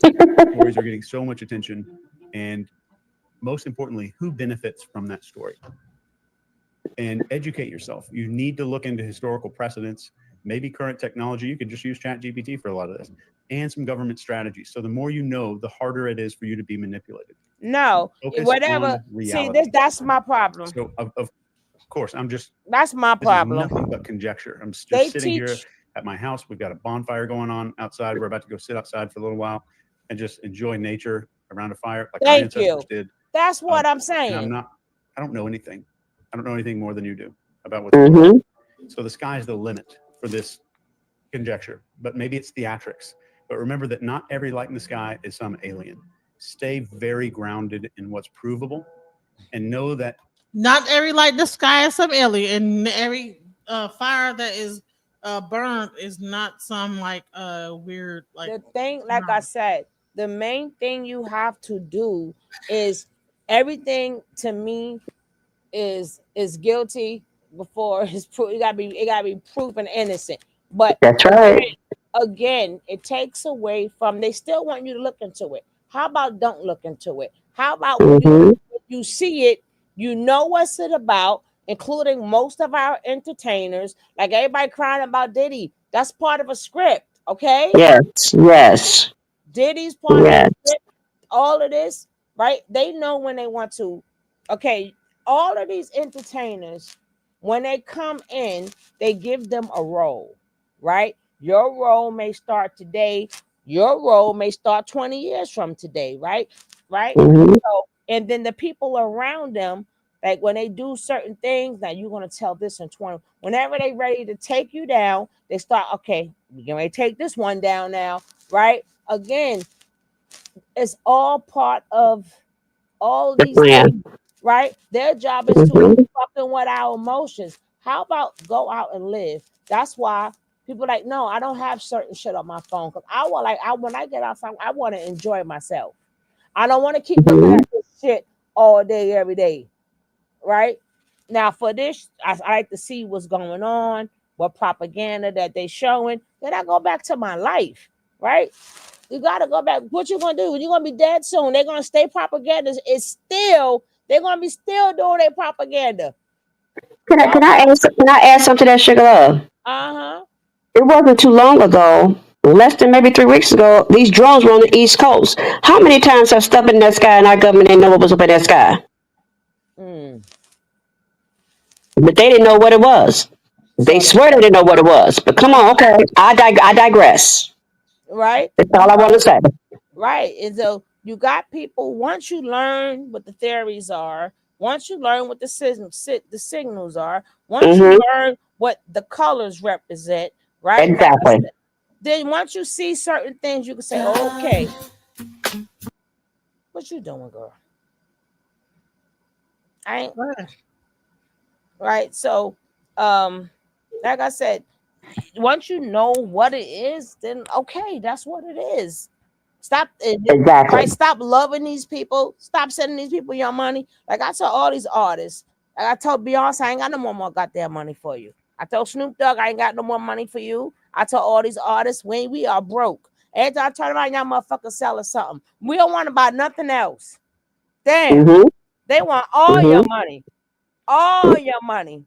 Stories are getting so much attention, and most importantly, who benefits from that story? And educate yourself. You need to look into historical precedents, maybe current technology. You could just use Chat GPT for a lot of this, and some government strategies. So the more you know, the harder it is for you to be manipulated. No, Focus whatever. on See, this reality. that's my problem. So of course, That's my this is problem. nothing but conjecture. I'm just They sitting here teach. at my house. We've got a bonfire going on outside. We're about to go sit outside for a little while and just enjoy nature around a fire like our Thank ancestors you. did. That's what I'm And saying. I don't know anything. I don't know anything more than you do about what's going on. Mm-hmm. So the sky's the limit for this conjecture, but maybe it's theatrics. But remember that not every light in the sky is some alien. Stay very grounded in what's provable and know that Not every light in the sky is some alien, and every fire that is burned is not some like weird like. The thing, like I said, the main thing you have to do is everything to me is guilty before it's it gotta be proven innocent. But That's right. again, it takes away from they still want you to look into it. How about don't look into it? How about Mm-hmm. when you see it, you know what's it about, including most of our entertainers, like everybody crying about Diddy. That's part of a script, okay? Yes. Yes. Diddy's part of the Yes. script, all of this, right? They know when they want to. Okay, all of these entertainers, when they come in, they give them a role, right? Your role may start today, your role may start 20 years from today, right? Right? Mm-hmm. So, and then the people around them, like when they do certain things, now you're gonna tell this in 20. Whenever they ready to take you down, they start, okay, we're gonna take this one down now, right? Again, it's all part of all The these plan. things, right? Their job is to Mm-hmm. fucking with our emotions. How about go out and live? That's why people like, no, I don't have certain shit on my phone because I when I get outside, I want to enjoy myself. I don't want to keep looking Mm-hmm. at this shit all day, every day, right? Now for this, I like to see what's going on, what propaganda that they showing. Then I go back to my life, right? You gotta go back. What you gonna do? You're gonna be dead soon. They're gonna stay propaganda. It's still they're gonna be still doing their propaganda. Can I ask? Can I add something to that, Sugar Love? Uh-huh. It wasn't too long ago, less than maybe 3 weeks ago. These drones were on the East Coast. How many times have stuff in that sky and our government didn't know what was up in that sky? Mm. But they didn't know what it was. They So swear they didn't know what it was. But come on, okay. I digress. right, That's all I want to say. right. And so you got people. Once you learn what the theories are, once you learn what the signals are, once you Mm-hmm. learn what the colors represent, right? Like I Exactly. said, then once you see certain things, you can say, okay, what you doing, girl? I ain't right. So, um, like I said, once you know what it is, then okay, that's what it is. Stop it, Exactly. right? Stop loving these people. Stop sending these people your money. Like I told all these artists, like I told Beyonce, I ain't got no more goddamn money for you. I told Snoop Dogg, I ain't got no more money for you. I told all these artists, when we are broke. Every time I turn around, y'all motherfuckers selling something. We don't want to buy nothing else. Damn, Mm-hmm. they want all your Mm-hmm. money. All your money.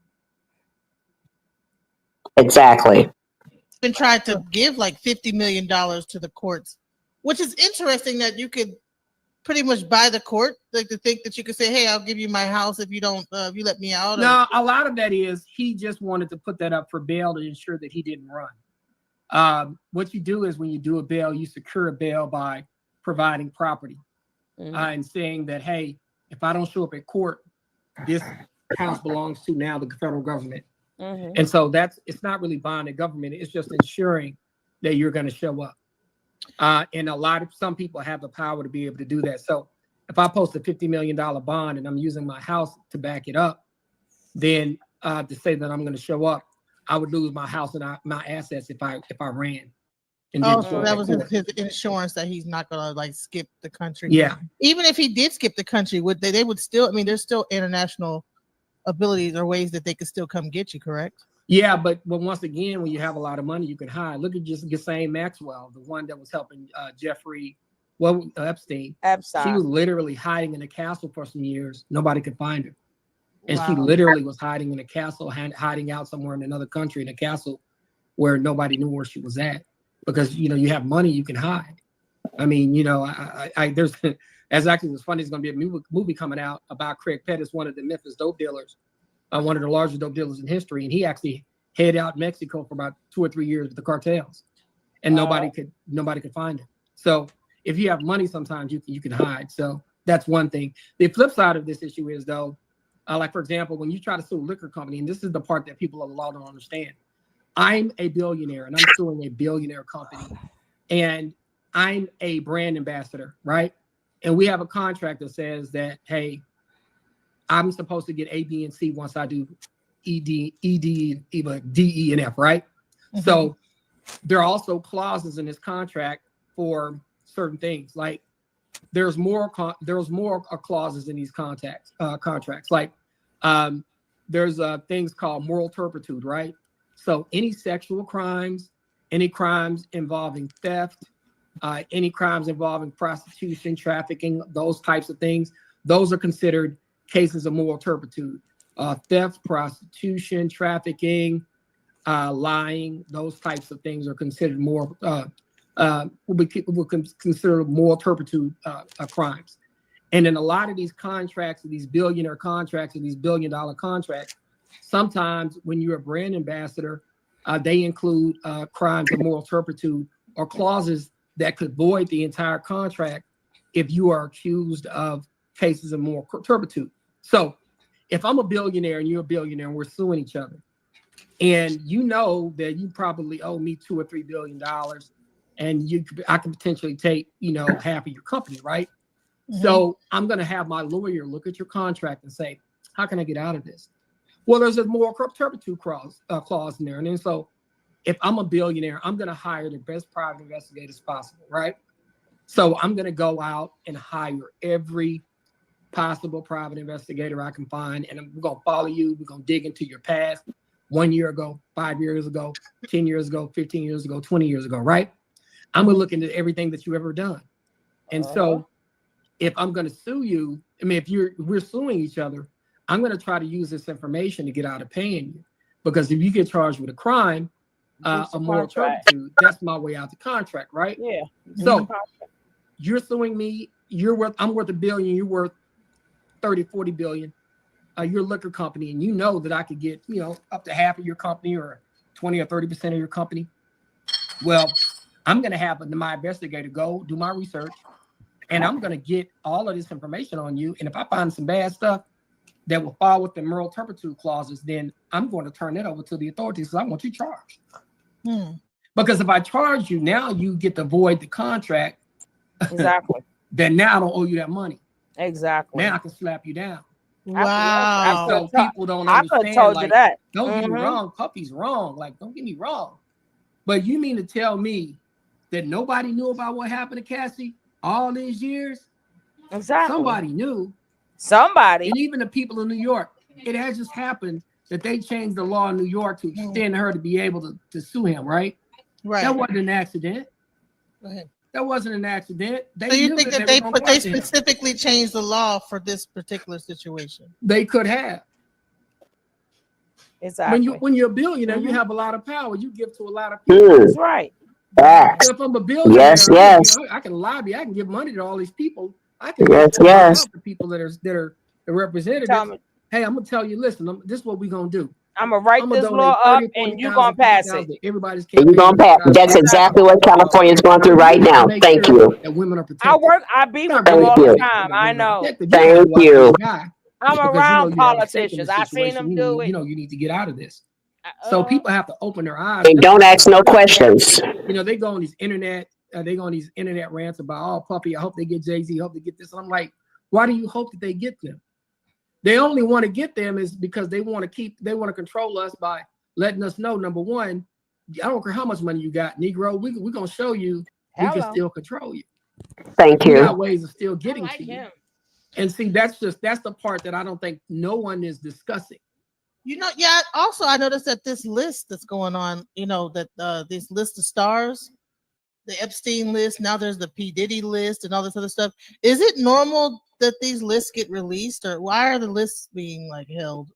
Exactly. Been tried to give like $50 million to the courts, which is interesting that you could pretty much buy the court, like to think that you could say, "Hey, I'll give you my house if you don't, if you let me out." No, a lot of that is he just wanted to put that up for bail to ensure that he didn't run. What you do is when you do a bail, you secure a bail by providing property and saying that, hey, if I don't show up at court, this house belongs to now the federal government. And so it's not really bonding government. It's just ensuring that you're going to show up. And some people have the power to be able to do that. So if I post a $50 million bond and I'm using my house to back it up, then to say that I'm going to show up, I would lose my house and my assets if I ran. And Oh, didn't so show up that at was court. his insurance that he's not gonna like skip the country. Yeah. Even if he did skip the country, would they would still? I mean, there's still international abilities or ways that they could still come get you. Correct? Yeah, but once again, when you have a lot of money, you can hide. Look at just Ghislaine Maxwell, the one that was helping Jeffrey Well, Epstein. She Epstein. was literally hiding in a castle for some years. Nobody could find her. And she Wow. literally was hiding in a castle, hiding out somewhere in another country in a castle where nobody knew where she was at. Because, you know, you have money, you can hide. I mean, you know, there's, as actually was funny, there's going to be a movie coming out about Craig Pettis, one of the Memphis dope dealers, one of the largest dope dealers in history. And he actually hid out in Mexico for about 2 or 3 years with the cartels. And nobody could find him. So if you have money, sometimes you can hide. So that's one thing. The flip side of this issue is, though, like, for example, when you try to sue a liquor company, and this is the part that people of the law don't understand. I'm a billionaire, and I'm suing a billionaire company, and I'm a brand ambassador, right? And we have a contract that says that, hey, I'm supposed to get A, B, and C once I do D, E, and F, right? Mm-hmm. So there are also clauses in this contract for certain things. Like there's more clauses in these contracts. Like there's things called moral turpitude, right? So any sexual crimes, any crimes involving theft, any crimes involving prostitution, trafficking, those types of things, those are considered cases of moral turpitude. Theft, prostitution, trafficking, lying, those types of things are considered more will consider moral turpitude crimes. And in a lot of these contracts, these billionaire contracts, and these $1 billion contracts, sometimes when you're a brand ambassador, they include crimes of moral turpitude or clauses that could void the entire contract if you are accused of cases of moral turpitude. So if I'm a billionaire and you're a billionaire and we're suing each other, and you know that you probably owe me $2 or $3 billion, and I can potentially take, you know, half of your company, right? Mm-hmm. So I'm going to have my lawyer look at your contract and say, how can I get out of this? Well, there's a moral turpitude clause in there. And then so if I'm a billionaire, I'm going to hire the best private investigators possible, right? So I'm going to go out and hire every possible private investigator I can find, and we're going to follow you. We're going to dig into your past. 1 year ago, 5 years ago, 10 years ago, 15 years ago, 20 years ago, right? I'm going to look into everything that you've ever done. And so if I'm going to sue you, I mean, we're suing each other, I'm going to try to use this information to get out of paying you. Because if you get charged with a crime, a moral turpitude, that's my way out the contract, right? Yeah. So you're suing me, I'm worth $1 billion, you're worth 30, 40 billion. You're a liquor company, and you know that I could get, you know, up to half of your company or 20 or 30% of your company. Well, I'm going to have my investigator go do my research, and I'm going to get all of this information on you. And if I find some bad stuff that will fall with the moral turpitude clauses, then I'm going to turn that over to the authorities because I want you charged. Because if I charge you, now you get to void the contract. Exactly. Then now I don't owe you that money. Exactly. Now I can slap you down. Wow. So people don't understand. I could have told you that. Don't get me wrong, Puppy's wrong. Like, don't get me wrong. But you mean to tell me that nobody knew about what happened to Cassie all these years? Exactly. Somebody knew. Somebody. And even the people in New York. It has just happened that they changed the law in New York to extend her to be able to sue him, right? Right. That wasn't an accident. Go ahead. That wasn't an accident. So you think that they specifically changed the law for this particular situation? They could have. Exactly. When you're a billionaire, you have a lot of power. You give to a lot of people. That's right. Facts. If I'm a billionaire, I can lobby. I can give money to all these people. I can help the people that are the representatives. Hey, I'm gonna tell you. Listen, this is what we're gonna do. I'm gonna write this law up, and you're gonna pass it. Everybody's you're gonna pass. That's exactly what California is going through right now. Thank you. That women are protected. I be with them all the time. I know. Thank you. I'm around politicians. I've seen them do it. You know, you need to get out of this. So people have to open their eyes. And don't ask no questions. You know, they go on these internet rants about, oh, Puppy, I hope they get Jay-Z, I hope they get this. And I'm like, why do you hope that they get them? They only want to get them is because they want to control us by letting us know, number one, I don't care how much money you got, Negro, we're going to show you we can still control you. Thank you. We got ways of still getting to you. And see, that's the part that I don't think no one is discussing. You know, yeah, also I noticed that this list that's going on, you know, that this list of stars the Epstein list. Now there's the P. Diddy list and all this other stuff. Is it normal that these lists get released, or why are the lists being like held?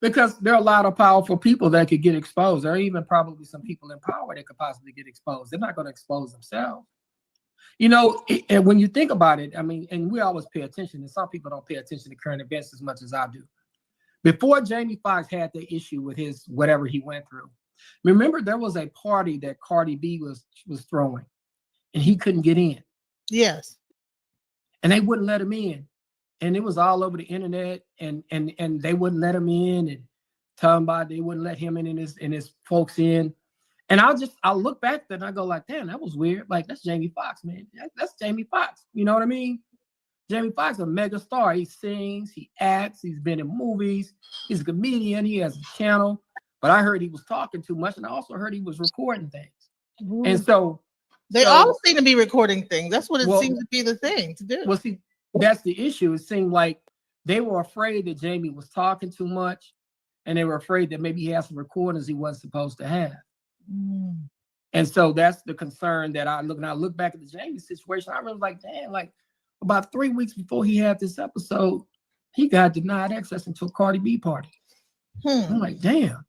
Because there are a lot of powerful people that could get exposed. There are even probably some people in power that could possibly get exposed. They're not going to expose themselves. You know, and when you think about it, I mean, and we always pay attention, and some people don't pay attention to current events as much as I do. Before Jamie Foxx had the issue with his whatever he went through, remember there was a party that Cardi B was throwing, and he couldn't get in. Yes. And they wouldn't let him in. And it was all over the internet, and they wouldn't let him in, and talking about they wouldn't let him in and his folks in. And I'll look back and I go like, damn, that was weird. Like, that's Jamie Foxx, man. That's Jamie Foxx. You know what I mean? Jamie Foxx is a mega star. He sings, he acts, he's been in movies, he's a comedian, he has a channel. But I heard he was talking too much, and I also heard he was recording things. Ooh. And so they all seem to be recording things. That's what it seems to be the thing to do. Well, see, that's the issue. It seemed like they were afraid that Jamie was talking too much, and they were afraid that maybe he had some recordings he wasn't supposed to have. And so that's the concern that I look back at the Jamie situation. I was like, damn, like about 3 weeks before he had this episode, he got denied access into a Cardi B party. I'm like, damn,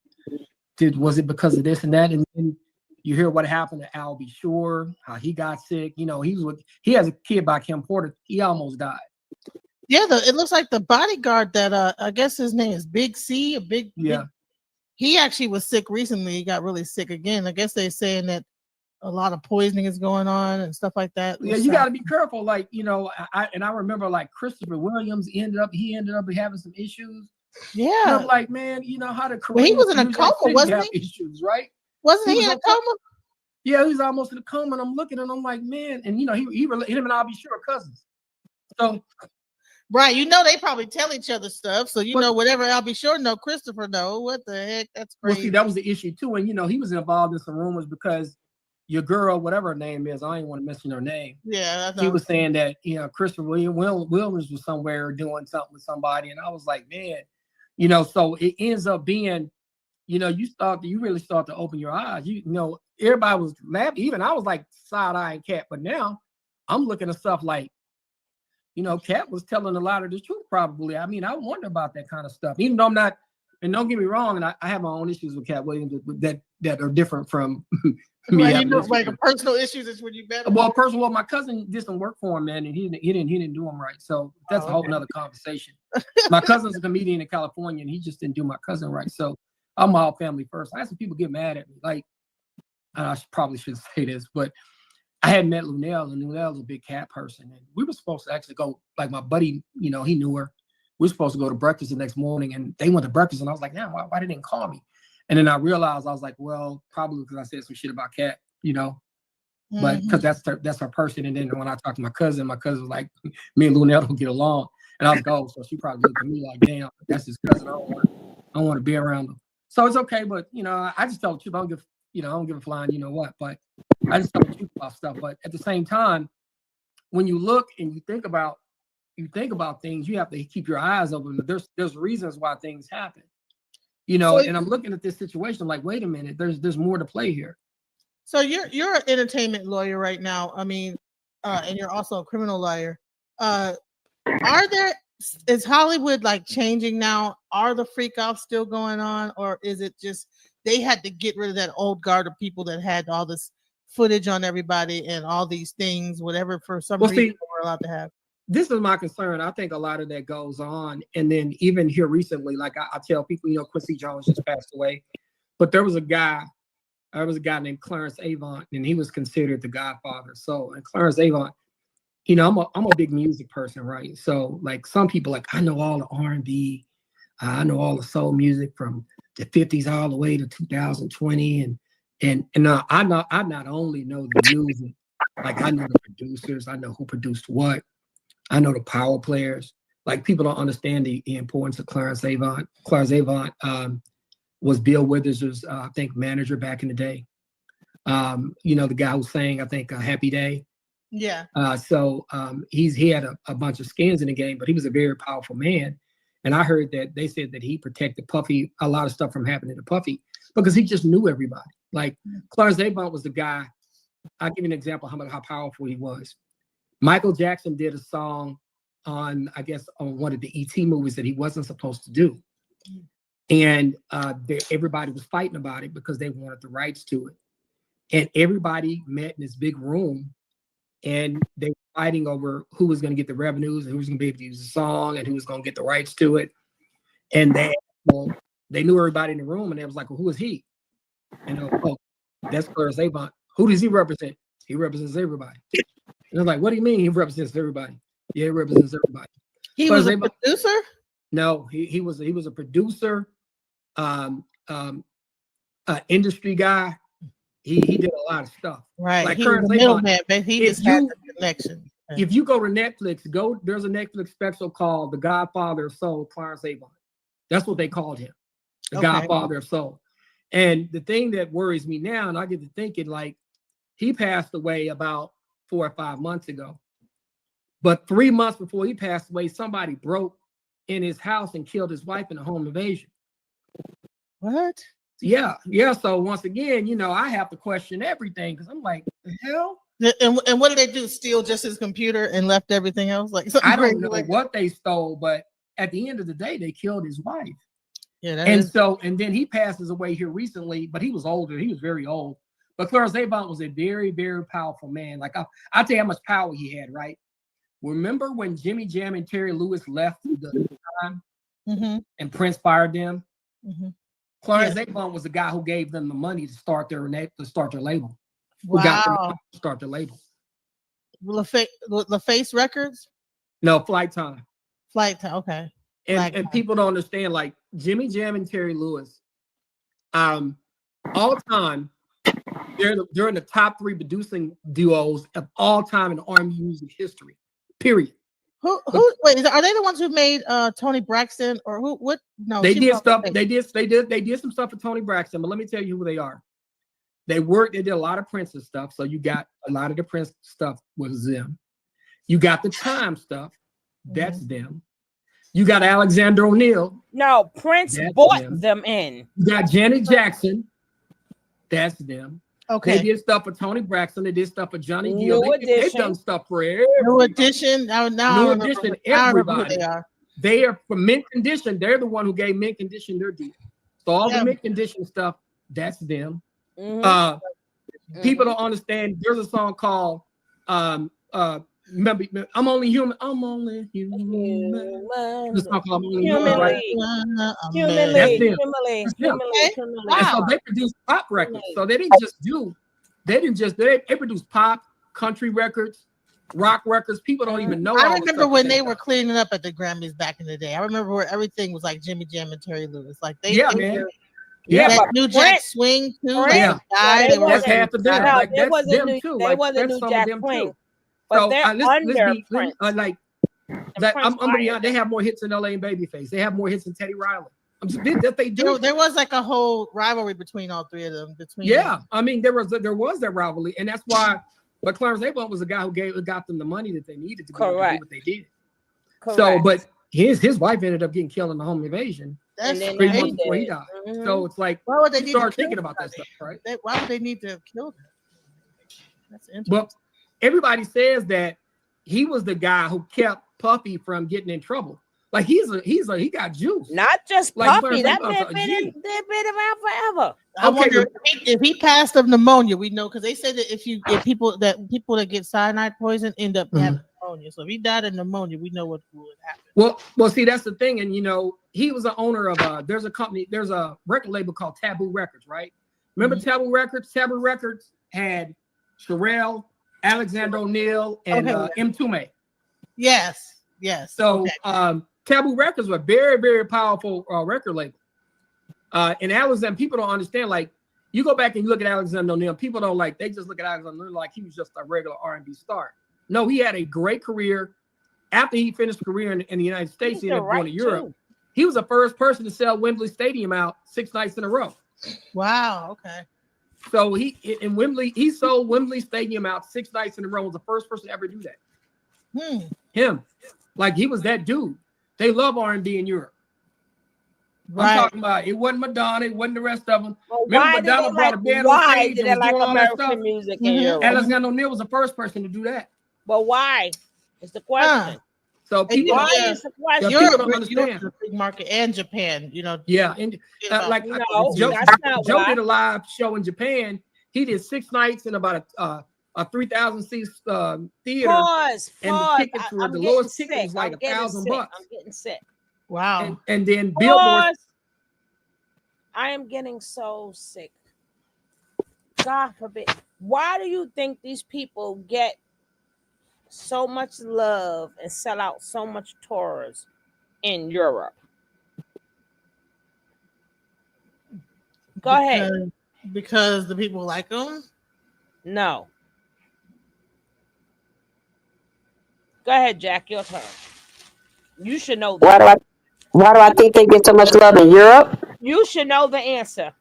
was it because of this and that? And then you hear what happened to Al B. Sure, how he got sick. You know, he has a kid by Kim Porter. He almost died. Yeah, it looks like the bodyguard that I guess his name is Big C, he actually was sick recently. He got really sick again. I guess they're saying that a lot of poisoning is going on and stuff like that. Yeah, you got to be careful. Like, you know, I remember like Christopher Williams ended up having some issues. Yeah, and I'm like, man, you know how to correct. Well, he was in a coma, wasn't he? Issues, right? Wasn't he in a coma? Yeah, he was almost in a coma. And I'm looking and I'm like, man, and you know, him and I'll be sure cousins. So. Right, you know they probably tell each other stuff, so you know whatever I'll be sure know, Christopher know. What the heck? That's crazy. Well, see, that was the issue too, and you know he was involved in some rumors because your girl, whatever her name is, I don't even want to mention her name. Yeah, he was saying that Christopher Williams was somewhere doing something with somebody, and I was like, man, you know, so it ends up being, you know, you really start to open your eyes. You know, everybody was laughing, even I was like side-eyeing Cat, but now I'm looking at stuff like, you know, Cat was telling a lot of the truth, probably. I mean, I wonder about that kind of stuff. Even though I'm not, and don't get me wrong, and I have my own issues with Cat Williams that are different from me. Like, you know, like personal issues is when you better. Well, my cousin did some work for him, man, and he didn't do them right. So that's a whole nother conversation. My cousin's a comedian in California, and he just didn't do my cousin right. So I'm all family first. I had some people get mad at me, like, and I probably shouldn't say this, but I had met Lunell, and Lunell's a big Cat person. And we were supposed to actually go, like my buddy, you know, he knew her. We were supposed to go to breakfast the next morning, and they went to breakfast, and I was like, why they didn't call me? And then I realized, I was like, well, probably because I said some shit about Cat, you know, but because that's her person. And then when I talked to my cousin was like, me and Lunell don't get along. And I was like, oh, so she probably looked at me like, damn, that's his cousin. I don't want to be around him. So it's okay, but, you know, I just tell the truth. I don't give a flying, you know what, but I just tell the truth about stuff. But at the same time, when you look and you think about things, you have to keep your eyes open. There's reasons why things happen, you know. And I'm looking at this situation like, wait a minute, there's more to play here. So you're an entertainment lawyer right now. I mean, and you're also a criminal lawyer. Is Hollywood like changing now? Are the freak offs still going on, or is it just they had to get rid of that old guard of people that had all this footage on everybody and all these things, whatever, for some reason we're allowed to have? This is my concern. I think a lot of that goes on. And then even here recently, like I tell people, you know, Quincy Jones just passed away, but there was a guy named Clarence Avant, and he was considered the godfather. So, and Clarence Avant, you know, I'm a big music person, right? So like some people, like, I know all the R&B, I know all the soul music from the 50s all the way to 2020. And I not only know the music, like I know the producers, I know who produced what, I know the power players. Like people don't understand the importance of Clarence Avant. Clarence Avant was Bill Withers' I think manager back in the day. You know, the guy who sang, I think, Happy Day. Yeah. So he had a bunch of skins in the game, but he was a very powerful man. And I heard that they said that he protected Puffy, a lot of stuff from happening to Puffy, because he just knew everybody. Like Clarence Avant was the guy I'll give you an example how powerful he was. Michael Jackson did a song on, I guess, on one of the E.T. movies that he wasn't supposed to do. And everybody was fighting about it because they wanted the rights to it. And everybody met in this big room and they were fighting over who was going to get the revenues and who was going to be able to use the song and who was going to get the rights to it. And they knew everybody in the room and they was like, well, who is he? And they were, oh, that's Clarence Avant. Who does he represent? He represents everybody. And I was like, what do you mean he represents everybody? Yeah, he represents everybody. He was a producer? No, he was a producer, industry guy. He did a lot of stuff. Right. Like he was a middleman, but he just had the connection. If you go to Netflix, there's a Netflix special called The Godfather of Soul, Clarence Avant. That's what they called him. The Godfather of Soul. And the thing that worries me now, and I get to thinking, like, he passed away about 4 or 5 months ago. But 3 months before he passed away, somebody broke in his house and killed his wife in a home invasion. What? Yeah. So once again, I have to question everything because I'm like, the hell? And what did they do? Steal just his computer and left everything else? Like, I don't know what they stole, but at the end of the day, they killed his wife. Yeah. And then he passes away here recently, but he was older. He was very old. But Clarence Avant was a very, very powerful man. Like I'll tell you how much power he had, right? Remember when Jimmy Jam and Terry Lewis left the time and Prince fired them? Clarence Avant was the guy who gave them the money to start their label. Wow. Who got them to start their label? LaFace Records? No, Flight Time. Flight Time, okay. And people don't understand, like Jimmy Jam and Terry Lewis, all time, they're in the top 3 producing duos of all time in R&B music history. Period. Wait, are they the ones who made Tony Braxton or who? What? No, they did stuff. They did some stuff for Tony Braxton, but let me tell you who they are. They did a lot of Prince's stuff. So you got a lot of the Prince stuff was them. You got the Time stuff. That's them. You got Alexander O'Neal. No, Prince bought them in. You got Janet Jackson. That's them. Okay. They did stuff for Tony Braxton. They did stuff for Johnny Gill. They've done stuff for everybody. New Edition. New Edition. Everybody. They are for Mint Condition. They're the one who gave Mint Condition their deal. So all the Mint Condition stuff, that's them. People don't understand. There's a song called remember, I'm only human. I'm only human. The song called I'm only human, right? That's them. And so they produce pop records. So they produce pop, country records, rock records. People don't even know. I remember when they were cleaning up at the Grammys back in the day. I remember where everything was like Jimmy Jam and Terry Lewis. Like man. That New Jack Swing too. That's half of them. Like that's them too. They wasn't New Jack Swing. But they're under Prince. I'm gonna be honest, they have more hits than LA and Babyface. They have more hits than Teddy Riley. That they do. There was like a whole rivalry between all 3 of them. I mean, there was that rivalry, and that's why. But Clarence Avant was the guy who got them the money that they needed to do what they did. Correct. So, but his wife ended up getting killed in the home invasion. That's 3 months before he died. So it's like, why would they start thinking about that stuff, right? Why would they need to kill them? That's interesting. Well, everybody says that he was the guy who kept Puffy from getting in trouble. Like he got juice. Not just like Puffy. That man been around forever. I wonder if he passed of pneumonia. We know because they said that if people that get cyanide poison end up having pneumonia. So if he died of pneumonia, we know what would happen. Well, see, that's the thing, and he was the owner of there's a record label called Taboo Records, right? Remember Taboo Records? Taboo Records had Sherelle, Alexander O'Neal, and M2Me. Yes. So Taboo Records were very, very powerful record label. And Alexander, people don't understand. Like you go back and you look at Alexander O'Neal, people don't they just look at Alexander O'Neal like he was just a regular R&B star. No, he had a great career. After he finished career in the United States, he ended up going to Europe. Too. He was the first person to sell Wembley Stadium out 6 nights in a row. Wow. Okay. So he sold Wembley Stadium out 6 nights in a row. Was the first person to ever do that. Him, like he was that dude. They love R&B in Europe. I'm talking about it wasn't Madonna, it wasn't the rest of them. Well, Remember Madonna brought a band on why stage did and they was like doing all that American stuff. music in Europe? Alexander O'Neal was the first person to do that. But why? Is the question. So people, Why is the question? people don't understand. The big market and Japan, Yeah, and like No, Joe, that's not Joe why. did a live show in Japan. He did 6 nights in about a 3,000 seat theater. Pause. And the tickets were the lowest ticket was like $1,000. I'm getting sick. Wow. And then Billboard. Pause. I am getting so sick. God forbid. Why do you think these people get so much love and sell out so much tours in Europe? Go ahead. Because the people like them? No. Go ahead, Jack. Your turn. You should know that. Why do I think they get so much love in Europe? You should know the answer.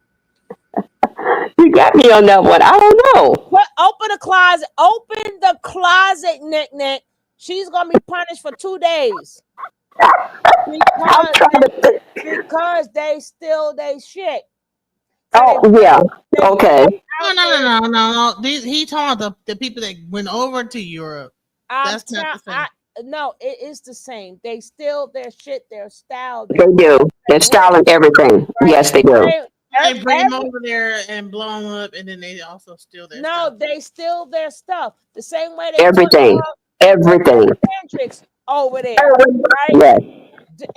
You got me on that one. I don't know. Open the closet. Open the closet, Nick. She's gonna be punished for 2 days. Because they steal their shit. Oh yeah. Okay. No. He talking about the people that went over to Europe. That's not the same. No, it is the same. They steal their shit, their style. They do. They're styling everything. Right? Yes, they do. They bring them over there and blow them up, and then they also steal their stuff. No, they steal their stuff. The same way they everything. Hendrix over there. Right? Yes.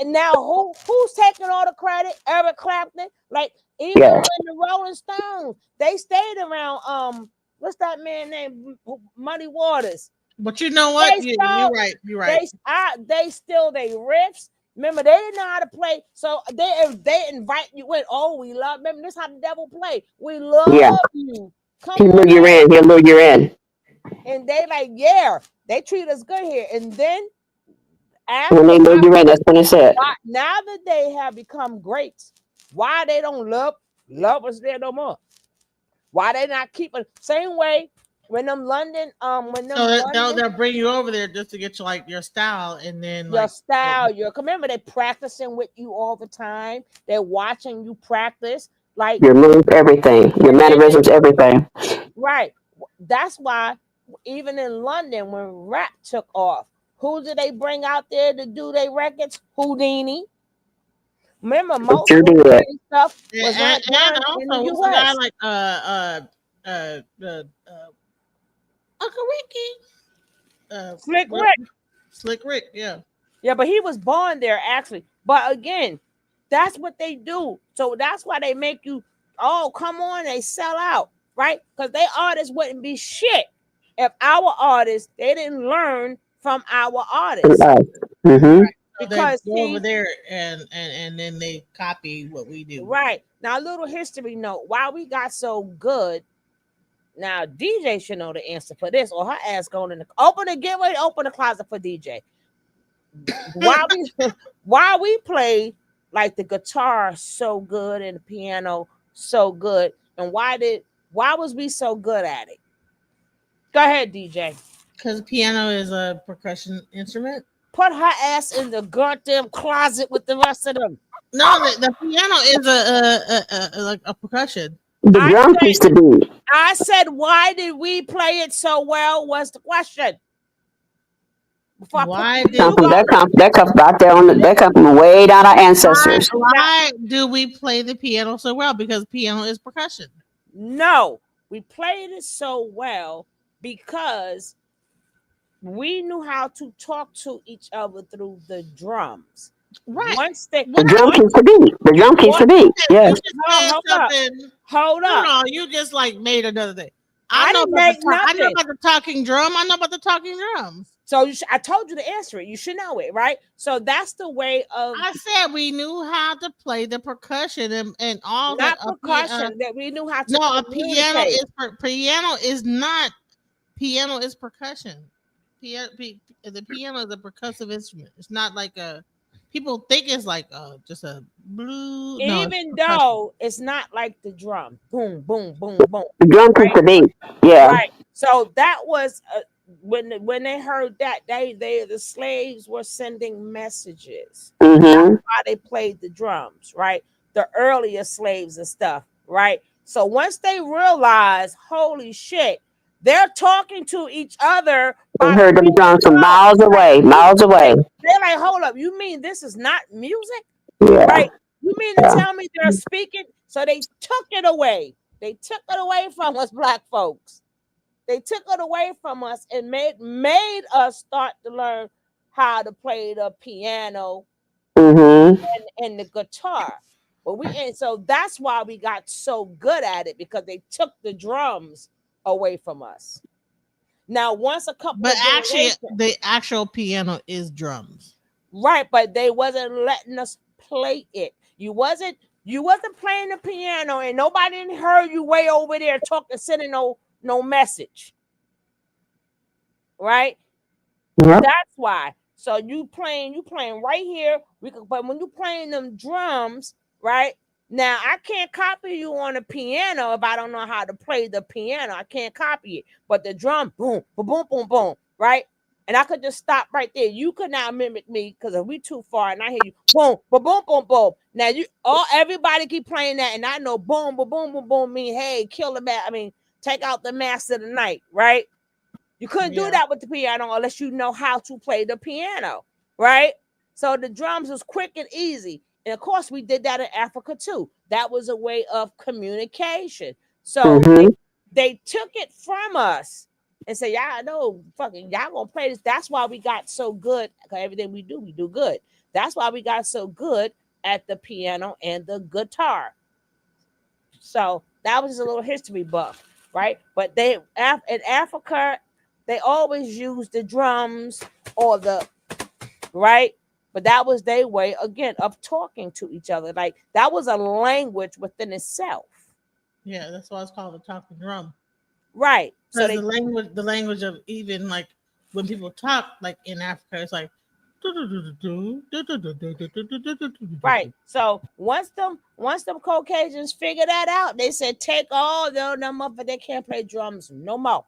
Now who's taking all the credit? Eric Clapton. Like even when the Rolling Stones, they stayed around what's that man named Muddy Waters. But you know what? You're right. They steal their riffs. Remember, they didn't know how to play. So they invite you in. Oh, we love. Remember, this is how the devil play. We love you. He'll lure you in. He'll lure you in. And they like, yeah, they treat us good here. And then when they lure you in, that's when it's it. Now that they have become greats, why they don't love us there no more? Why they not keeping same way? When them London, they'll bring you over there just to get you like your style, and then your style. Remember they practicing with you all the time. They're watching you practice, like your moves, everything, your mannerisms, everything. Right. That's why even in London, when rap took off, who did they bring out there to do their records? Houdini. Remember most of the stuff was not done in the US. Like Uncle Ricky. Slick Rick, yeah. Yeah, but he was born there actually. But again, that's what they do. So that's why they make you, oh, come on, they sell out, right? Because they artists wouldn't be shit if our artists, they didn't learn from our artists. Mm-hmm. Right. So because they go over there and then they copy what we do. Right. Now, a little history note. Why we got so good. Now, DJ should know the answer for this, or her ass going in the open the closet for DJ. Why we play like the guitar so good and the piano so good, and why was we so good at it? Go ahead, DJ. Because piano is a percussion instrument. Put her ass in the goddamn closet with the rest of them. No, the piano is a percussion. The drum used to be. I said, why did we play it so well? Was the question. That comes back there that comes from way down our ancestors. Why do we play the piano so well? Because piano is percussion. No, we played it so well because we knew how to talk to each other through the drums. Right. The drum keeps the beat. The drum keeps the beat. Yes. Hold up. No, you just like made another thing. I know about the talking drum. I know about the talking drums. So I told you to answer it. You should know it, right? So that's the way of. I said we knew how to play the percussion and all not that. Percussion that we knew how to. No, a piano is not. Piano is percussion. The piano is a percussive instrument. It's not like a. People think it's like just a blue. Even though it's not like the drum, boom, boom, boom, boom. The drum keeps the beat. Yeah. Right. So that was when they heard that, the slaves were sending messages. Mm-hmm. Why they played the drums, right? The earlier slaves and stuff, right? So once they realized, holy shit, they're talking to each other They by heard them playing drums from drums. miles away, miles away. They're like, hold up, you mean this is not music? Yeah. Right? You mean to Yeah. tell me they're speaking? So they took it away. They took it away from us black folks. They took it away from us and made us start to learn how to play the piano Mm-hmm. and the guitar. And so that's why we got so good at it, because they took the drums away from us. Now, once a couple But of actually, generations, the actual piano is drums. right, but they wasn't letting us play it. You wasn't playing the piano, and nobody didn't heard you way over there talking, sending no message. Right? Yep. That's why. So you playing right here. But when you playing them drums, right? Now I can't copy you on the piano if I don't know how to play the piano. I can't copy it. But the drum, boom, boom, boom, boom, boom, right? And I could just stop right there. You could not mimic me, because if we too far and I hear you, boom, boom, boom, boom, boom. Now everybody keep playing that, and I know boom, boom, boom, boom, boom mean, hey, kill the man. I mean, take out the master of the night, right? You couldn't do that with the piano unless you know how to play the piano, right? So the drums was quick and easy. And of course, we did that in Africa too. That was a way of communication. So Mm-hmm. they took it from us and said, y'all know, fucking, y'all gonna play this. That's why we got so good. Because everything we do good. That's why we got so good at the piano and the guitar. So that was just a little history buff, right? But in Africa, they always use the drums or right? But that was their way, again, of talking to each other. Like, that was a language within itself. Yeah, that's why it's called a talking drum. Right. So the language of, even like when people talk, like in Africa, it's like right. So once them Caucasians figured that out, they said, take all them up, but they can't play drums no more.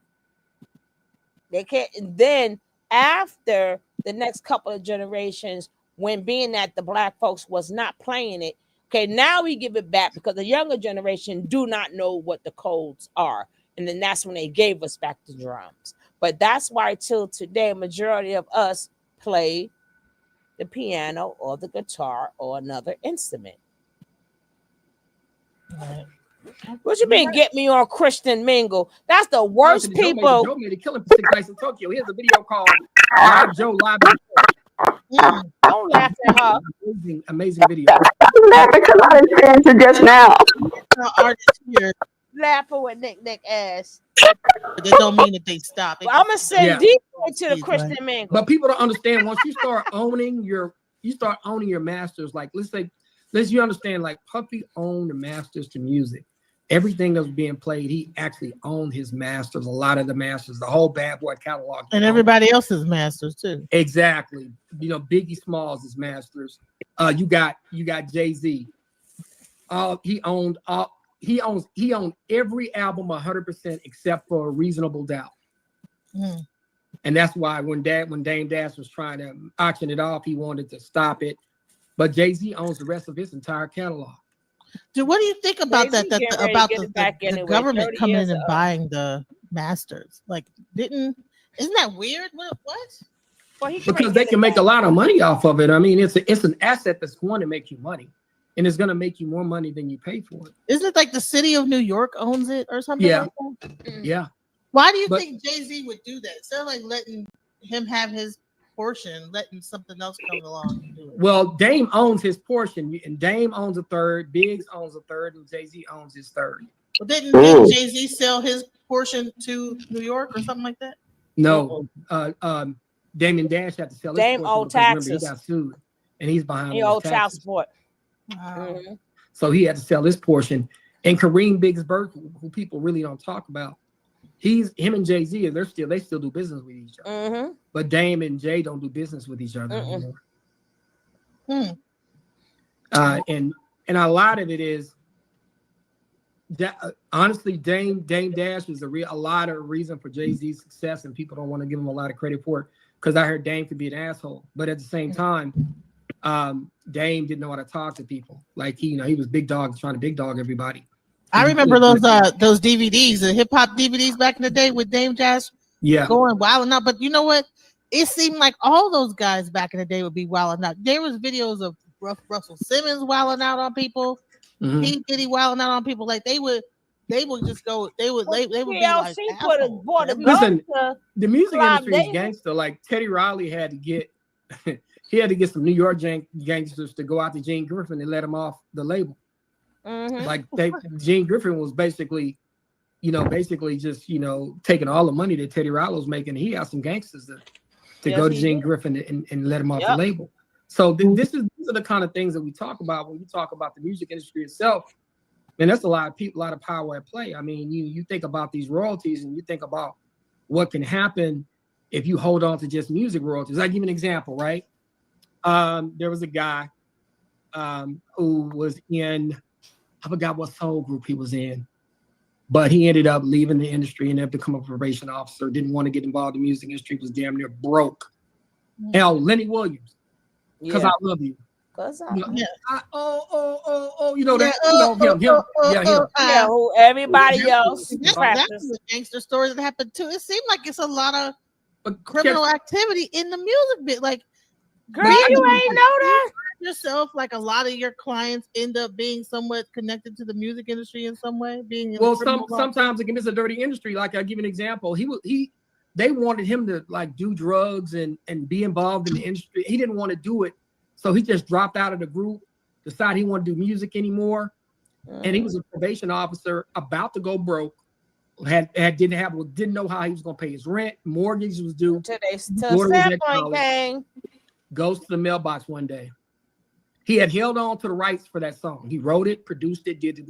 They can't. And then after the next couple of generations, when being that the black folks was not playing it, okay, now we give it back because the younger generation do not know what the codes are. And then that's when they gave us back the drums. But that's why till today, majority of us play the piano or the guitar or another instrument. Right. What you mean, get me on Christian Mingle? That's the worst people. Joe made a killing for 6 nights in Tokyo. Here's a video called Live Joe Live in Don't laugh at her. Amazing video. I'm laughing because I experienced it just now. Artists here, Laughing with Nick ass. but that don't mean that they stop. I'm gonna send Detroit to the Christian Mingle. But people don't understand, once you start owning your masters, like you understand, like Puffy owned the masters to music. Everything that was being played, he actually owned his masters, a lot of the masters, the whole Bad Boy catalog. And everybody else's masters too. Exactly. Biggie Smalls is masters. You got Jay-Z. He owned every album 100% except for Reasonable Doubt. Mm. And that's why when Dame Dash was trying to auction it off, he wanted to stop it. But Jay-Z owns the rest of his entire catalog. Dude, what do you think about that? The government coming in and buying the masters? Like, isn't that weird? What? Well, because they can make a lot of money off of it. I mean, it's an asset that's going to make you money, and it's going to make you more money than you pay for it. Isn't it like the city of New York owns it or something? Yeah, like that? Yeah. Why do you think Jay-Z would do that? Instead of like letting him have his portion, letting something else come along and do it. Well, Dame owns his portion, and Dame owns a third, Biggs owns a third, and Jay-Z owns his third. Well, didn't Jay-Z sell his portion to New York or something like that? No. Damon Dash had to sell his portion owed because taxes. remember, he got sued, and he's behind. He owed child support. Wow. Mm-hmm. So he had to sell his portion. And Kareem Biggs-Burke, who people really don't talk about, him and Jay-Z, they still do business with each other. Mm-hmm. But Dame and Jay don't do business with each other anymore. And a lot of it is honestly, Dame Dash was a lot of reason for Jay-Z's success, and people don't want to give him a lot of credit for it because I heard Dame could be an asshole, but at the same time, Dame didn't know how to talk to people. Like he was big dog, trying to big dog everybody. I remember those DVDs, the hip hop DVDs back in the day with Dame Dash. Yeah, going wild enough. But you know what? It seemed like all those guys back in the day would be wild enough. There was videos of Russell Simmons wilding out on people. P. Diddy wilding out on people. Like they would just go. They would be like. Listen, the music industry is gangster. Like Teddy Riley had to get. He had to get some New York gangsters to go out to Gene Griffin and let him off the label. Like Gene Griffin was basically just taking all the money that Teddy Riley was making. He had some gangsters to go to Gene Griffin and let him off the label. So these are the kind of things that we talk about when we talk about the music industry itself. And that's a lot of people, a lot of power at play. I mean, you think about these royalties and you think about what can happen if you hold on to just music royalties. I'll give you an example, right? There was a guy who was in, I forgot what soul group he was in, but he ended up leaving the industry and then become a probation officer, didn't want to get involved in the music industry, was damn near broke. Hell, Lenny Williams, because I love you. Who everybody else. That's a gangster story that happened too. It seemed like it's a lot of criminal activity in the music bit. Like, girl, you ain't know that yourself. Like a lot of your clients end up being somewhat connected to the music industry in some way. Sometimes again, it's a dirty industry. Like I'll give you an example. They wanted him to like do drugs and be involved in the industry. He didn't want to do it. So he just dropped out of the group, decided he wanted to do music anymore. And he was a probation officer about to go broke. Didn't know how he was going to pay his rent. Mortgage was due. Goes to the mailbox one day. He had held on to the rights for that song. He wrote it, produced it, did the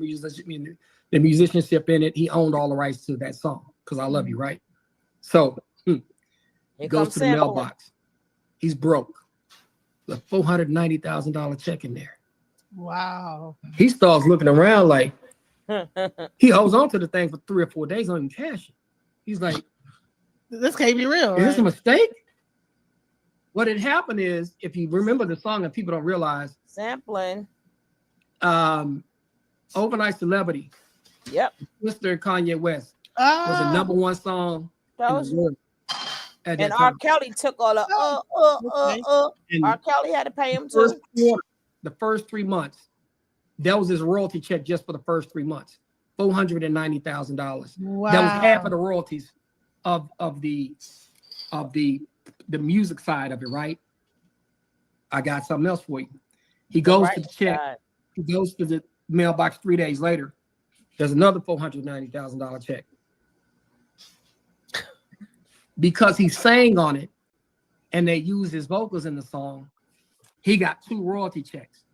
musicianship in it. He owned all the rights to that song because I love you, right? So he goes to the mailbox. He's broke. A $490,000 check in there. Wow. He starts looking around like he holds on to the thing for 3 or 4 days on cash. He's like, this can't be real. Is this a mistake? What had happened is, if you remember the song and people don't realize, sampling. Overnight Celebrity. Yep. Mr. Kanye West was a #1 song. And R. Kelly took all the R. Kelly had to pay him too. The first 3 months, that was his royalty check just for the first 3 months, $490,000. Wow. That was half of the royalties of the music side of it, right? I got something else for you. He goes to the check. He goes to the mailbox 3 days later. There's another $490,000 check. Because he sang on it and they used his vocals in the song, he got 2 royalty checks.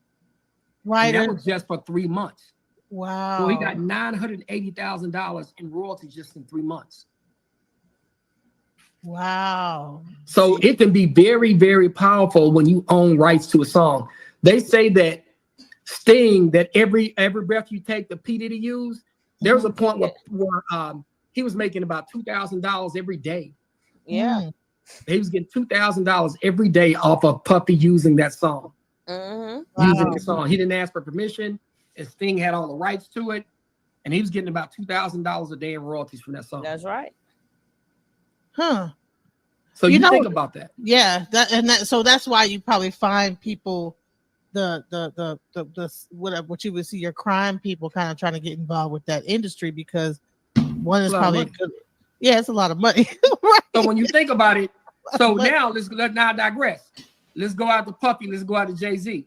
Right. And that was just for 3 months. Wow. So he got $980,000 in royalties just in 3 months. Wow. So it can be very, very powerful when you own rights to a song. They say that Sting, that every breath you take, the P. Diddy used, there was a point where he was making about $2,000 every day. Yeah. He was getting $2,000 every day off of Puffy using that song. Using the song. He didn't ask for permission, and Sting had all the rights to it, and he was getting about $2,000 a day in royalties from that song. That's right. Huh. So you think about that. Yeah, so that's why you probably find people the what you would see your crime people kind of trying to get involved with that industry, because one is probably good. Yeah, it's a lot of money. Right. So when you think about it, so now let's digress. Let's go out to Puffy. Let's go out to Jay-Z.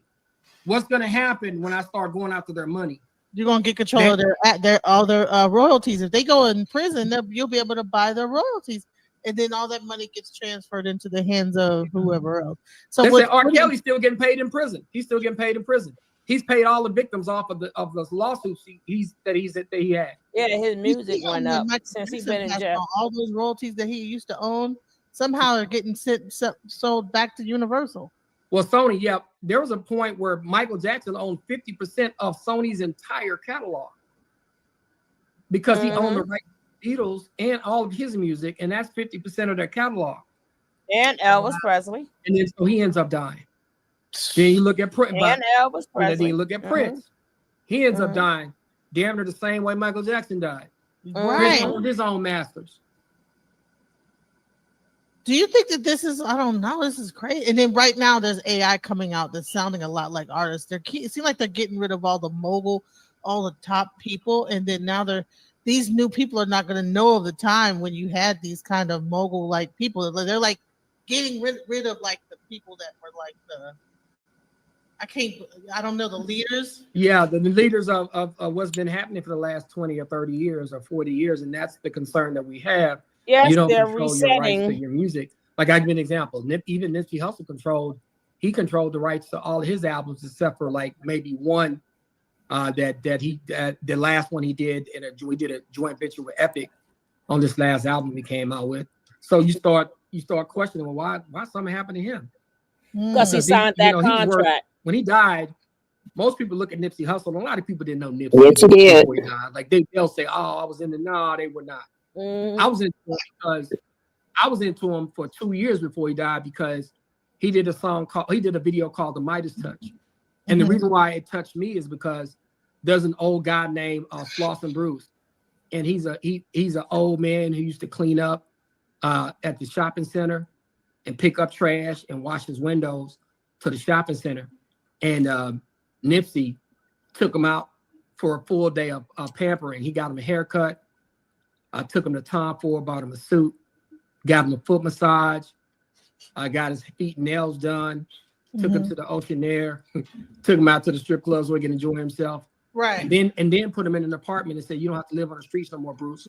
What's going to happen when I start going after their money? You're going to get control of their royalties. If they go in prison, you'll be able to buy their royalties, and then all that money gets transferred into the hands of whoever else. So R. Kelly's still getting paid in prison. He's still getting paid in prison. He's paid all the victims off of those lawsuits that he had. Yeah, his music went up since he's been in jail. All those royalties that he used to own somehow are getting sold back to Universal. Well, Sony, yeah, there was a point where Michael Jackson owned 50% of Sony's entire catalog. because he owned the right to the Beatles and all of his music, and that's 50% of their catalog. And Elvis Presley. And then so he ends up dying. Then you look at Prince. And Elvis Presley. Then you look at Prince. He ends up dying damn near the same way Michael Jackson died. Prince owned his own masters. Do you think that this is, I don't know, this is crazy. And then right now there's AI coming out that's sounding a lot like artists. It seems like they're getting rid of all the mogul, all the top people. And then now these new people are not going to know of the time when you had these kind of mogul like people. They're like getting rid of like the people that were like I don't know, the leaders. Yeah, the leaders of what's been happening for the last 20 or 30 years or 40 years. And that's the concern that we have. Yes, you don't they're control resetting. your rights to your music. Like I give an example. Even Nipsey Hussle controlled the rights to all of his albums except for like maybe one the last one he did we did a joint venture with Epic on this last album he came out with. So you start questioning, well, why something happened to him? Because he signed that contract. When he died, most people look at Nipsey Hussle, and a lot of people didn't know Nipsey. Yes, he did. Before he died. Like they'll say, "Oh, I was in the." No, they were not. I was into him because I was into him for 2 years before he died because he did a video called The Midas Touch. And the reason why it touched me is because there's an old guy named Floss and Bruce. And he's an old man who used to clean up at the shopping center and pick up trash and wash his windows to the shopping center. And Nipsey took him out for a full day of pampering. He got him a haircut. I took him to Tom Ford, bought him a suit, got him a foot massage. I got his feet and nails done, took him to the ocean air, took him out to the strip clubs where he can enjoy himself. Right. And then put him in an apartment and said, you don't have to live on the streets no more, Bruce.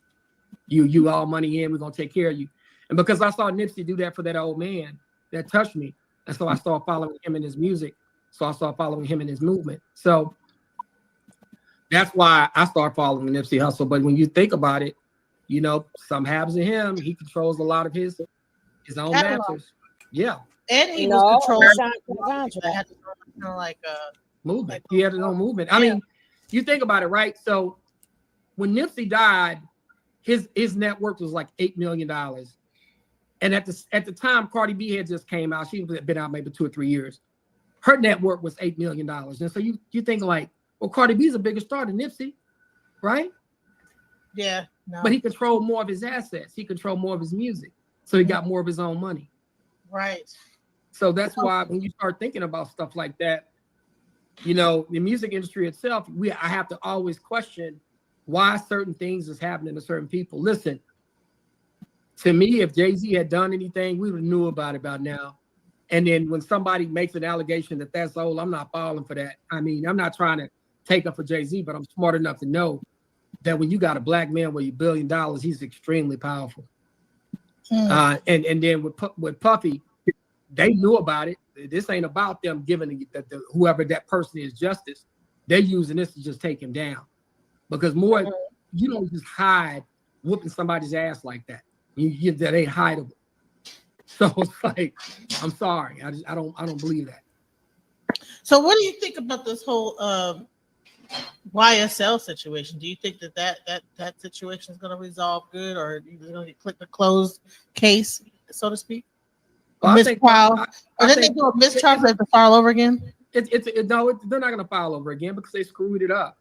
You all money in, we're gonna take care of you. And because I saw Nipsey do that for that old man, that touched me. And so I started following him and his music. So I started following him and his movement. So that's why I started following Nipsey Hussle. But when you think about it, you know, something happens to him. He controls a lot of his own masters. Yeah. And he was controlling like movement. He had his own movement. I mean, you think about it, right? So when Nipsey died, his net worth was like $8 million. And at the time, Cardi B had just came out. She had been out maybe 2 or 3 years. Her net worth was $8 million. And so you think like, well, Cardi B's a bigger star than Nipsey, right? Yeah. No. But he controlled more of his assets. He controlled more of his music. So he got more of his own money. Right. So that's why when you start thinking about stuff like that, you know, the music industry itself, I have to always question why certain things is happening to certain people. Listen, to me, if Jay-Z had done anything, we would have knew about it by now. And then when somebody makes an allegation that that's old, I'm not falling for that. I mean, I'm not trying to take up for Jay-Z, but I'm smart enough to know that when you got a black man with $1 billion, he's extremely powerful. And then with Puffy, they knew about it. This ain't about them giving whoever that person is justice. They're using this to just take him down. Because you don't just hide whooping somebody's ass like that. That ain't hideable. So it's like, I'm sorry, I don't believe that. So what do you think about this whole YSL situation? Do you think that situation is going to resolve good, or is it going to click the closed case, so to speak? Well, mistrial, or then they do a mistrial, they have to file over again? No, they're not going to file over again because they screwed it up.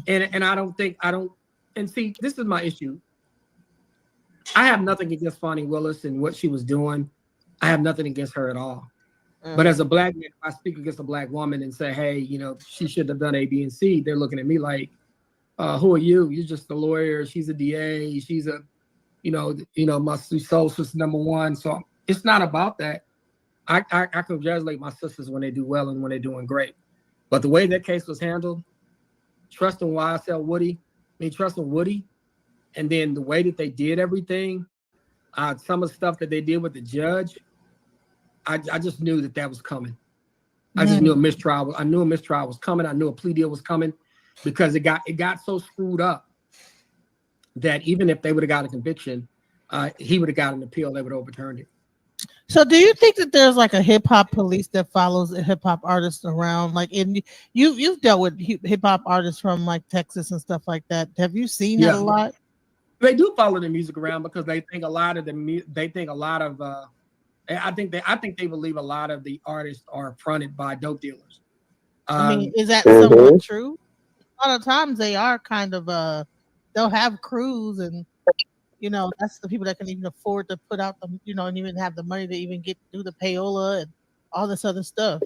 And and see, this is my issue. I have nothing against Fonnie Willis and what she was doing. I have nothing against her at all. But as a black man, if I speak against a black woman and say, hey, you know, she should have done A, B, and C, they're looking at me like, who are you? You're just a lawyer. She's a DA. She's a, my soul sister number one. So it's not about that. I congratulate my sisters when they do well and when they're doing great. But the way that case was handled, trusting Woody, and then the way that they did everything, some of the stuff that they did with the judge, I just knew that was coming. I just knew a mistrial. I knew a mistrial was coming. I knew a plea deal was coming because it got so screwed up that even if they would have got a conviction, he would have got an appeal. They would have overturned it. So do you think that there's like a hip hop police that follows a hip hop artist around? Like you've dealt with hip hop artists from like Texas and stuff like that. Have you seen that a lot? They do follow the music around because they think a lot of I think they believe a lot of the artists are fronted by dope dealers. I mean, is that somewhat true? A lot of times they are kind of they'll have crews, and that's the people that can even afford to put out the and even have the money to even do the payola and all this other stuff.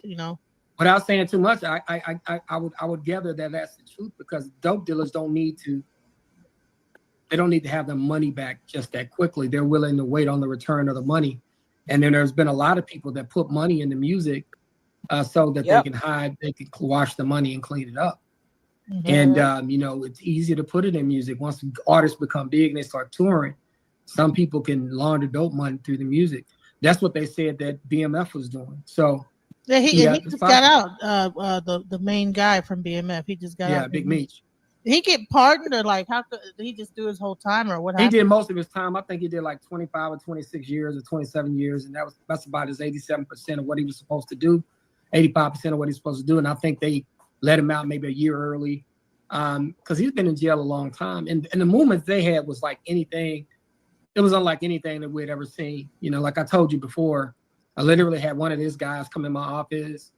Without saying too much, I would gather that that's the truth, because dope dealers don't need to have the money back just that quickly. They're willing to wait on the return of the money. And then there's been a lot of people that put money into music so that they can wash the money and clean it up. Mm-hmm. And, it's easy to put it in music. Once artists become big and they start touring, some people can launder dope money through the music. That's what they said that BMF was doing. So he just got out. The main guy from BMF, he just got out. Yeah, Big Meech. Did he get pardoned, or like how did he just do his whole time, or what happened? He did most of his time. I think he did like 25 or 26 years or 27 years, and that's about his 87% of what he was supposed to do, 85% of what he's supposed to do. And I think they let him out maybe a year early, because he's been in jail a long time. And the movements they had was like anything. It was unlike anything that we'd ever seen. Like I told you before, I literally had one of these guys come in my office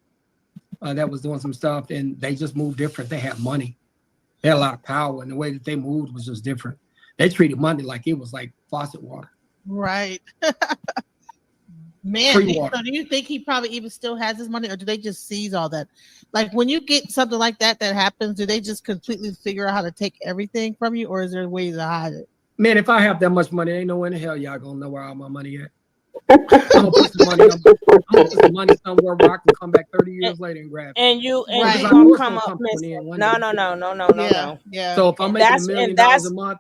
that was doing some stuff, and they just moved different. They had money. They had a lot of power, and the way that they moved was just different. They treated money like it was like faucet water. Right. Man, so do you think he probably even still has his money, or do they just seize all that? Like when you get something like that happens, do they just completely figure out how to take everything from you, or is there ways to hide it? Man, if I have that much money, ain't no way in the hell y'all gonna know where all my money at. I'm gonna put some money somewhere where I can come back 30 years later and grab it. And you gonna come up missing. No. Yeah. So if I'm making $1 million a month,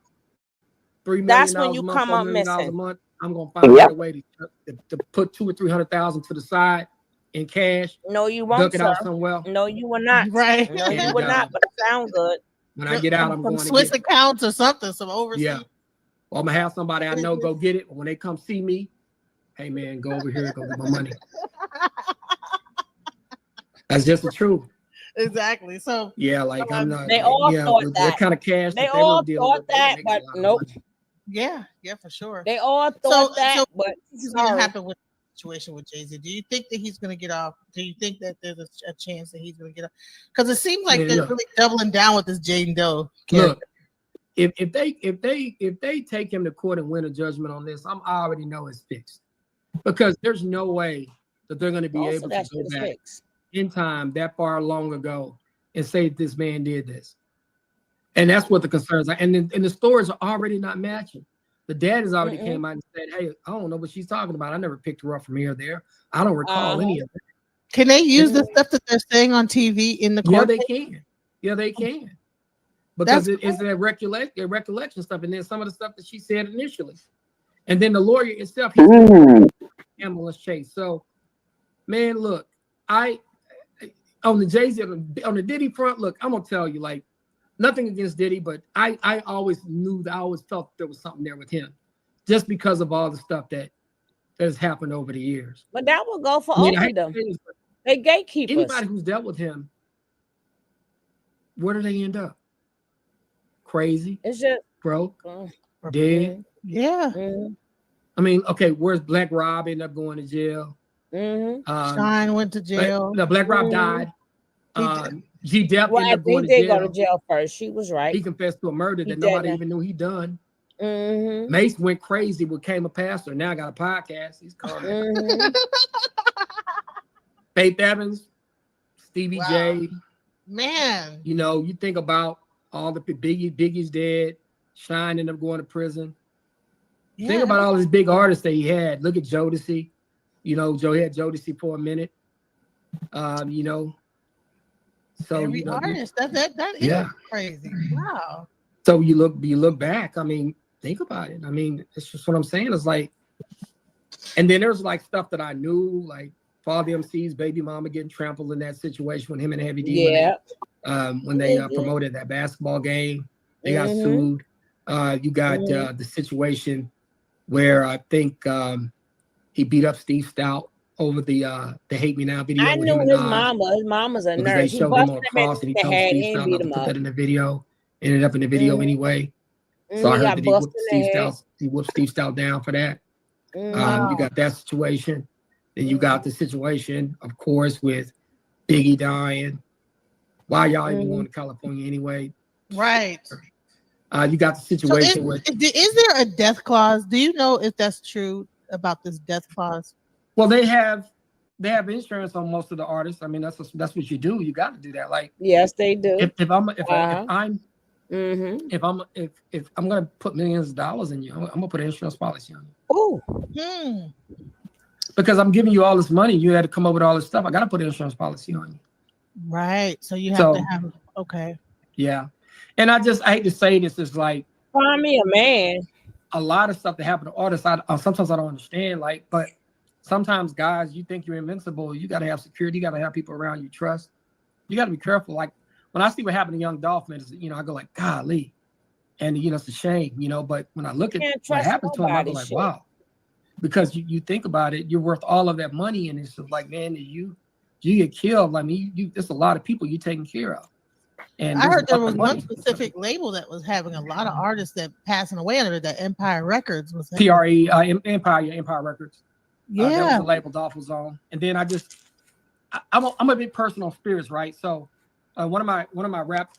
$3 million a month, $4 million a month, I'm gonna find a way to put $200,000 or $300,000 to the side in cash. No, you won't. Duck it out somewhere. No, you will not. Right. No, you will not. But it sounds good. When I get out, I'm going to Swiss accounts or something, some overseas. Yeah. Well, I'm gonna have somebody I know go get it. When they come see me, hey man, go over here, go get my money. That's just the truth. Exactly. So yeah, like I'm not. They all thought that kind of cash. They all thought that, but nope. Yeah, for sure. They all thought that, so but this is going to happen with the situation with Jay-Z. Do you think that he's going to get off? Do you think that there's a chance that he's going to get off? Because it seems like they're really doubling down with this Jane Doe character. Look, if they take him to court and win a judgment on this, I already know it's fixed. Because there's no way that they're going to be able to go back in time that far long ago and say this man did this. And that's what the concerns are. And the stories are already not matching. The dad has already came out and said, hey, I don't know what she's talking about. I never picked her up from here or there. I don't recall any of it. Can they use the stuff that they're saying on TV in the court? Yeah, they can. Yeah, they can. Because it's a recollection stuff. And then some of the stuff that she said initially. And then the lawyer itself, he's ambulance chase. So, man, look, on the Jay-Z, on the Diddy front, look, I'm gonna tell you, like, nothing against Diddy, but I always knew that I always felt there was something there with him, just because of all the stuff that has happened over the years. But that will go for all of them. They gatekeepers. Anybody who's dealt with him, where do they end up? Crazy. It's just broke, dead. Yeah. I mean, okay, where's Black Rob ended up going to jail? Shine went to jail. Black Rob died. G Dep ended up going to jail. Go to jail first. She was right. He confessed to a murder that nobody even knew he done. Mace went crazy, became a pastor. Now got a podcast. He's coming. Faith Evans, Stevie J. Man. You think about all the Biggie's dead. Shine ended up going to prison. Yeah. Think about all these big artists that he had. Look at Jodeci. Joe had Jodeci for a minute. So every artist that is crazy. Wow. So you look back. I mean, think about it. I mean, it's just what I'm saying. It's like, and then there's like stuff that I knew, like Father MC's baby mama getting trampled in that situation with him and Heavy D. Yeah. When they promoted that basketball game, they got sued. You got the situation where I think he beat up Steve Stout over the Hate Me Now video I with knew him and his Nas, mama. His mama's a because they nurse. He shoved him busted on a him cross and he in the told head. Steve He didn't Stout beat not to him put up. that in the video. Ended up in the video anyway. So I He heard got that he busted whooped in the head. He whooped Steve Stout down for that. Mhm. You got that situation. Then you got the situation, of course, with Biggie dying. Why y'all even going to California anyway? Right. You got the So situation with. is there a death clause? Do you know if that's true about this death clause? Well, they have insurance on most of the artists. I mean, that's what you do. You got to do that. Like, Yes, they do. if I'm gonna put millions of dollars in you, I'm gonna put an insurance policy on you. Oh. Because I'm giving you all this money, you had to come up with all this stuff. I got to put an insurance policy on you. Right. So you have to have. Okay. Yeah, and I hate to say this, is like, Find me a man. a lot of stuff that happen to artists, sometimes I don't understand. Like, but sometimes, guys, you think you're invincible. You got to have security. You got to have people around you trust. You got to be careful. Like, when I see what happened to Young Dolph, man, I go like, golly, and it's a shame, But when I look at what happened to him, I go like, wow, because you think about it, you're worth all of that money, and it's just like, man, you get killed. I mean, there's a lot of people you taking care of. And I heard there was one specific label that was having a lot of artists that passing away under that Empire Records was PRE, Empire Records. Yeah, that was the label Dolph was on. And then I'm a big person on spirits, right? So one of my rap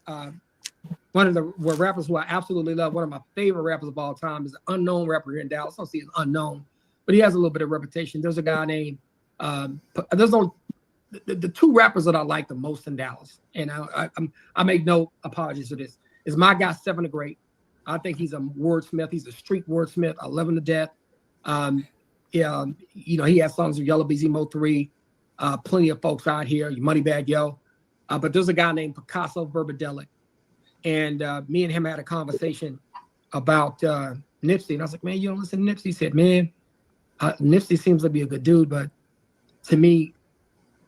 one of the rappers who I absolutely love, one of my favorite rappers of all time, is an unknown rapper here in Dallas. I don't see he's unknown, but he has a little bit of reputation. There's a guy named the two rappers that I like the most in Dallas, and I make no apologies for this, is my guy Seven the Great. I think he's a wordsmith. He's a street wordsmith. I love him to death. He has songs with Yellow Beezy Mo 3, plenty of folks out here, Moneybag Yo. But there's a guy named Picasso Verbadelic, and me and him had a conversation about Nipsey, and I was like, man, you don't listen to Nipsey? He said, man, Nipsey seems to be a good dude, but to me,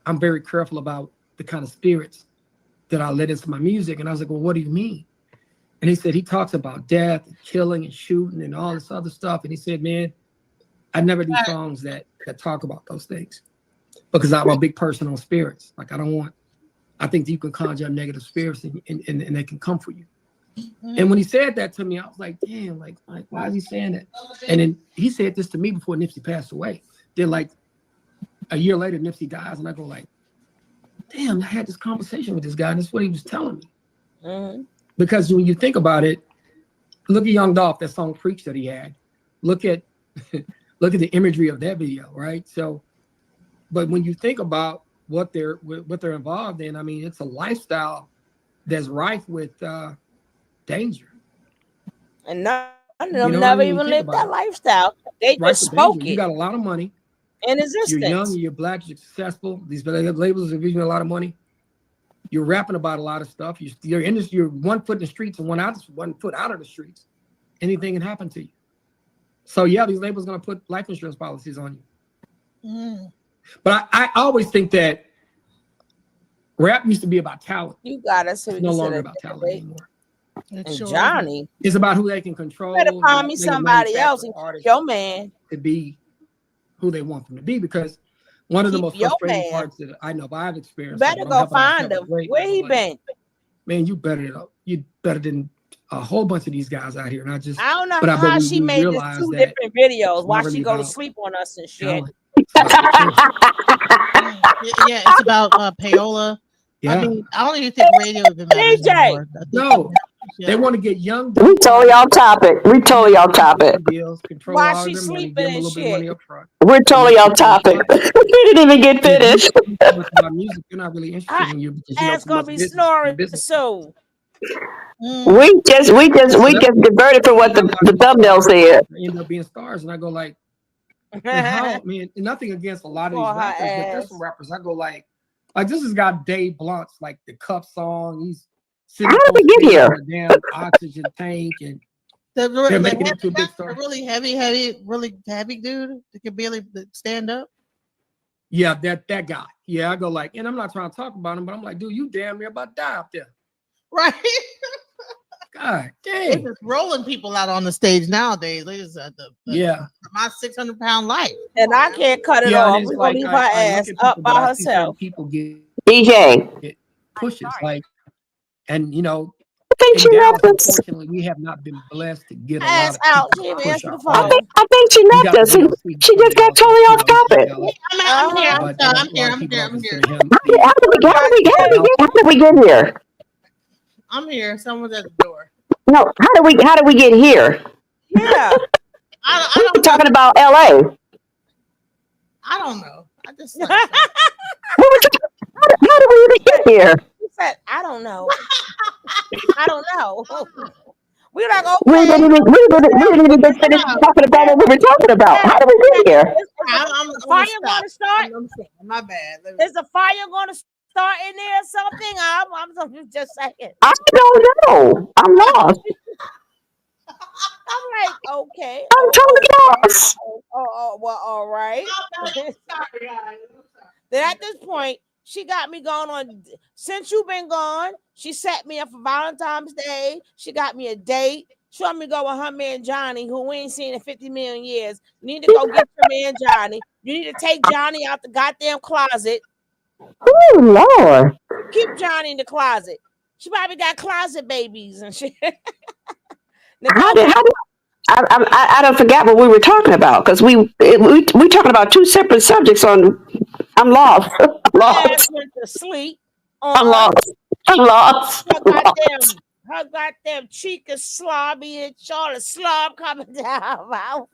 I'm very careful about the kind of spirits that I let into my music. And I was like, well, what do you mean? And he said, he talks about death and killing and shooting and all this other stuff. And he said, man, I never do songs that talk about those things, because I'm a big person on spirits. Like, I think that you can conjure up negative spirits and they can come for you. And when he said that to me, I was like, damn, like why is he saying that? And then he said this to me before Nipsey passed away. Then like a year later, Nipsey dies, and I go like, damn, I had this conversation with this guy, and that's what he was telling me. Because when you think about it, look at Young Dolph, that song Preach that he had. Look at the imagery of that video, right? So, but when you think about what they're involved in, I mean, it's a lifestyle that's rife with danger. And none of them never even lived that lifestyle. They just spoke it. You got a lot of money. In existence. You're young, you're black, you're successful. These labels are giving you a lot of money. You're rapping about a lot of stuff. You're 1 foot in the streets and 1 foot out of the streets. Anything can happen to you. So yeah, these labels are gonna put life insurance policies on you. But I always think that rap used to be about talent. You gotta say it's no longer about talent anymore. And Johnny, it's about who they can control. Better find me somebody else, your man, to be who they want them to be. Because one of the most frustrating parts that I know I've experienced. Better go find him. Where he been? Man, you better than a whole bunch of these guys out here. And I don't know how she made this 2 different videos. Why she go to sleep on us and shit? Yeah, it's about payola. Yeah. I mean, I don't even think radio even matters anymore. No, they want to get young. We told y'all topic. Why she sleeping and shit? We're totally off topic. We didn't even get finished. My music, they're not really interested in you because it's gonna be snoring soon. We just diverted from what the thumbnail said. They end up being stars, and I go like, how, man, nothing against a lot of these rappers, but there's some rappers I go like this has got Dave Blunt's like the Cuff song. He's sitting how did we get here? Damn oxygen tank, and they're making it too big star. A really heavy dude that can barely stand up. Yeah, that guy. Yeah, I go like, and I'm not trying to talk about him, but I'm like, dude, you damn near about to die up there. Right. God They're dang. just rolling people out on the stage nowadays. They just Yeah. my 600-pound life. And I can't cut it Yeah, and off. it's We're gonna like leave her I look ass at up people, but by I see certain herself. people get DJ. pushes like, and I think in she Dallas, left us. unfortunately, we have not been blessed to get a lot Ass of out. people She to didn't push answer our the I phone. think I think she We left got us. we don't see She Corey just got Dawson, totally off he's from topic. Dallas, I'm here. Uh-huh. but I'm a lot here. of people don't I'm here. consider him How did we God get damn. how did we get here? I'm here. Someone's at the door. No, how did we get here? Yeah. I We were don't know. talking about LA. I don't know. I just She like We were talking, how did we even get here? said, I don't know. I don't know. We like, We okay. didn't even get finished talking about what we were talking about. How did we get here? Is I'm the gonna fire stop. going to start? I'm sorry. My bad. Let me- Is the fire going to start in there or something? I'm just saying. I don't know. I'm lost. I'm like, okay. I'm totally lost. Well, all right. Sorry, guys. I'm sorry. Then at this point, she got me going on. Since you've been gone, she set me up for Valentine's Day. She got me a date. She want me to go with her man Johnny, who we ain't seen in 50 million years. You need to go get your man Johnny. You need to take Johnny out the goddamn closet. Oh Lord. Keep Johnny in the closet. She probably got closet babies and shit. How did I don't forget what we were talking about because we talking about two separate subjects on. I'm lost. I'm Her ass lost. went to sleep I'm on lost. I'm lost. her goddamn cheek is slobby and Charlotte slob coming down. Wow.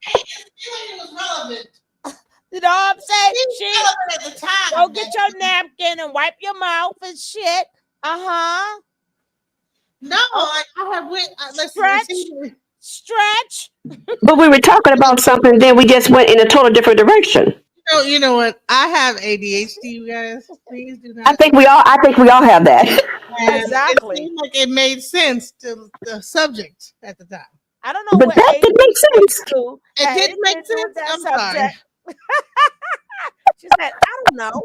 It was relevant. You know what I'm saying? It She was relevant at the time. go get your napkin and wipe your mouth and shit. Uh-huh. No, I have went. Stretch. But we were talking about something, then we just went in a total different direction. You know what? I have ADHD, you guys. Please do not. I think we all have that. And Exactly. It seemed like it made sense to the subject at the time. I don't know But what that age didn't make sense. to. It had didn't make anything to do with sense. that I'm sorry. subject. She said, I don't know.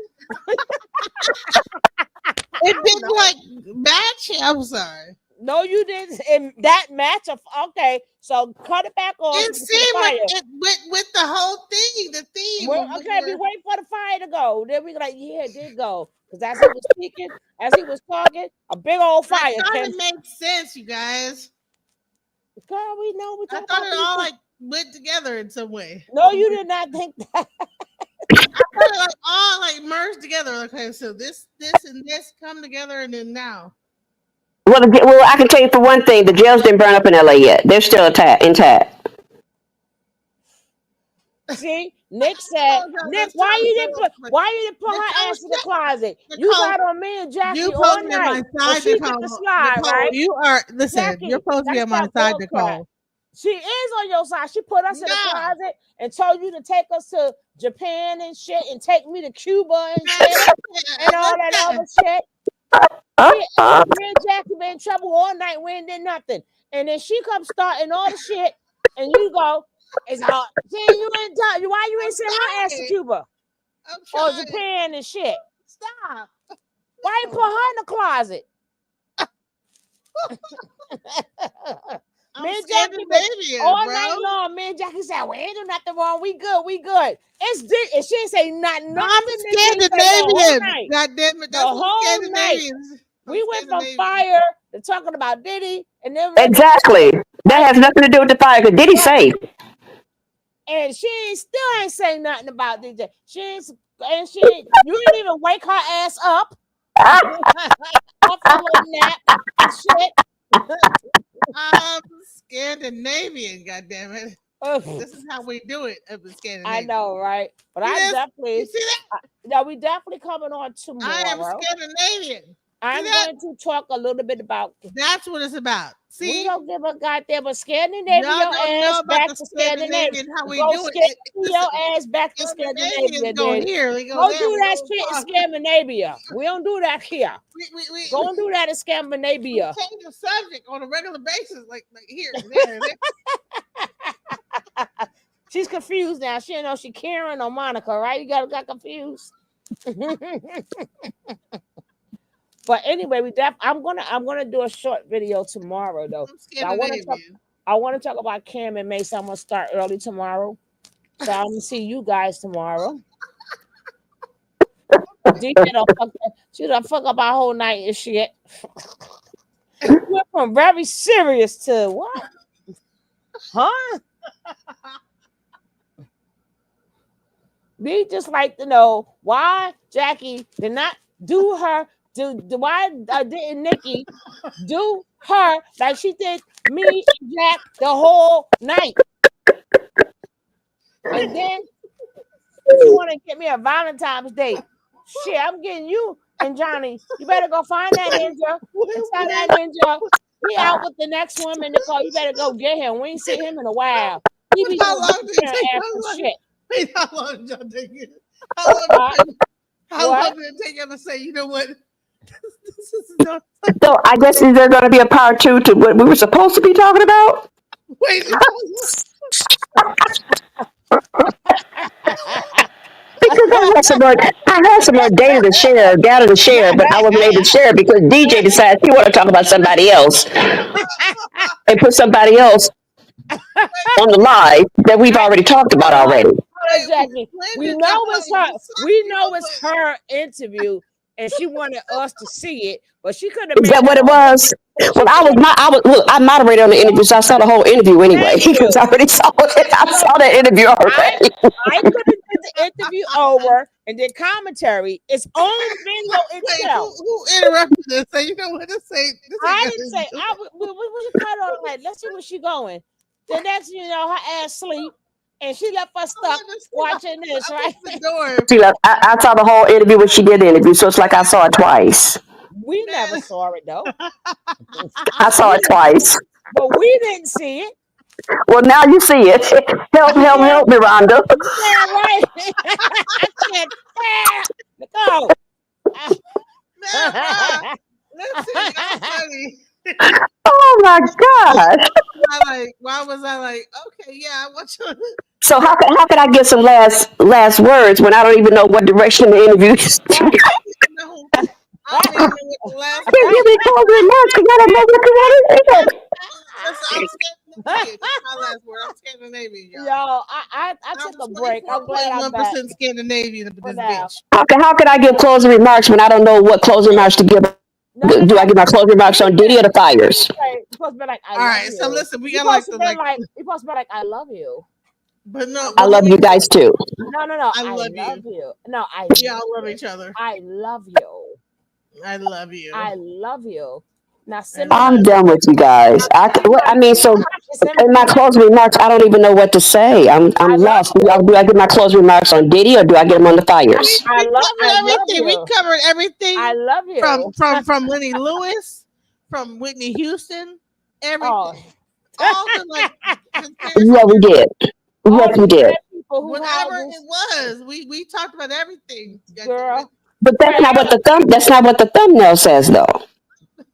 It didn't like match. I'm sorry. No, you didn't. And that match of okay, so cut it back off. It seemed like it went with the whole thing, the theme. Well, okay, we wait for the fire to go. Then we like, yeah, it did go. Because as he was speaking, as he was talking, a big old fire I thought came. it made sense, you guys. Girl, we know we I talking thought about it all these like went together in some way. No, you did not think that. I thought it like all like merged together. Okay, so this and this come together, and then now. Well, I can tell you for one thing, the jails didn't burn up in LA yet. They're still intact. See, Nick said, Nick, why you didn't put her ass in the closet? You got on me and Jackie You all supposed to be on night. my And side, she Nicole. get the slide, Nicole, right? you are listen. Jackie, You're supposed to be that's on my that side, bull crap. Nicole. She is on your side. She put us in the No. closet and told you to take us to Japan and shit and take me to Cuba and shit and all that other shit. Me and Jackie been in trouble all night. We ain't did nothing. And then she comes starting all the shit and you go, it's hard. See, you ain't done. Why you ain't send her ass to Cuba or Japan and shit? Stop. Why you put her in the closet? I'm Me and Jackie Scandinavian, all bro. night long. Me and Jackie said, "We ain't do nothing wrong. We good. We good." It's and she ain't say nothing. I'm Scandinavian. God damn it, that's what Scandinavians. We went from fire to talking about Diddy, and then Exactly. That has nothing to do with the fire because Diddy's safe. And she still ain't say nothing about DJ. You didn't even wake her ass up off her little nap and shit. I'm Scandinavian, goddammit. This is how we do it up in Scandinavia. I know, right? But You definitely see that? yeah, we definitely coming on tomorrow. I am Scandinavian. I'm going to talk a little bit about. That's what it's about. See, we don't give a goddamn a Scandinavian ass back to Scandinavia. How we go do it. Your ass back to Scandinavia. Go here. We go there. do that shit in Scandinavia. We don't do that here. Don't do that in Scandinavia. We change the subject on a regular basis, like here, there. She's confused now. She didn't know she Karen or Monica, right? You got confused. But anyway, I'm gonna do a short video tomorrow though. From So Scandinavia. I want to talk about Cam and Mace. I'm gonna start early tomorrow. So I'm gonna see you guys tomorrow. DJ she done fuck up our whole night and shit. Went from very serious to what? Huh? We just like to know why Jackie did not do her. Why didn't Nikki do her like she did me and Jack the whole night? And then if you want to get me a Valentine's Day, shit, I'm getting you and Johnny. You better go find that ninja. And tell that ninja he out with the next woman, Nicole. You better go get him. We ain't seen him in a while. He be How long did it take? shit. Wait, how long did y'all take it? How long did it take y'all to say, you know what? This is not. So I guess is there going to be a part 2 to what we were supposed to be talking about? Wait. Because I had some more data to share, but I wasn't able to share because DJ decided he wanted to talk about somebody else and put somebody else on the live that we've already talked about already. Exactly. We know it's her. We know it's her interview, and she wanted us to see it, but she couldn't. Is that what it was? Well, I moderated on the interview, so I saw the whole interview anyway because I already saw it. I saw that interview already. I could have did the interview over and did commentary. It's on video itself. Who interrupted us? Say, you know what to say. I didn't say. We cut on that. Let's see where she going. The next, her ass sleep, and she left us stuck watching this. Right? See, I saw the whole interview when she did the interview, so it's like I saw it twice. We never saw it though. I saw it twice, but we didn't see it. Well, now you see it. Help me, Rhonda. Yeah, right. I can't. Go. Listen, y'all funny. Oh my God! Why was I like? Okay, yeah, I want you. So how can I get some last words when I don't even know what direction the interview is? I don't even know what the last. I can't give me closing remarks because I don't know what you want to say. That's my last word. I'm Scandinavian, y'all. Yo, I took a break. I'm glad I'm back. 1% Scandinavian of this bitch. How can I give closing remarks when I don't know what closing remarks to give? Do I give my closing remarks on Diddy or the Fires? You're supposed to be like, all right, so listen, we got like you're supposed to be like, I love you. But no, I love you guys too. No. I love you. No, we all love each other. I love you. I love you. I love you. Now, I'm done with you guys. So in my closing remarks, I don't even know what to say. I'm lost. Do I give my closing remarks on Diddy or do I get them on the Fires? I love you. We covered everything. I love you. From Lenny Lewis, from Whitney Houston, everything. All the Yeah, we did. Yes, we did. Whatever it was, we talked about everything. Girl. But that's not what the thumbnail says, though.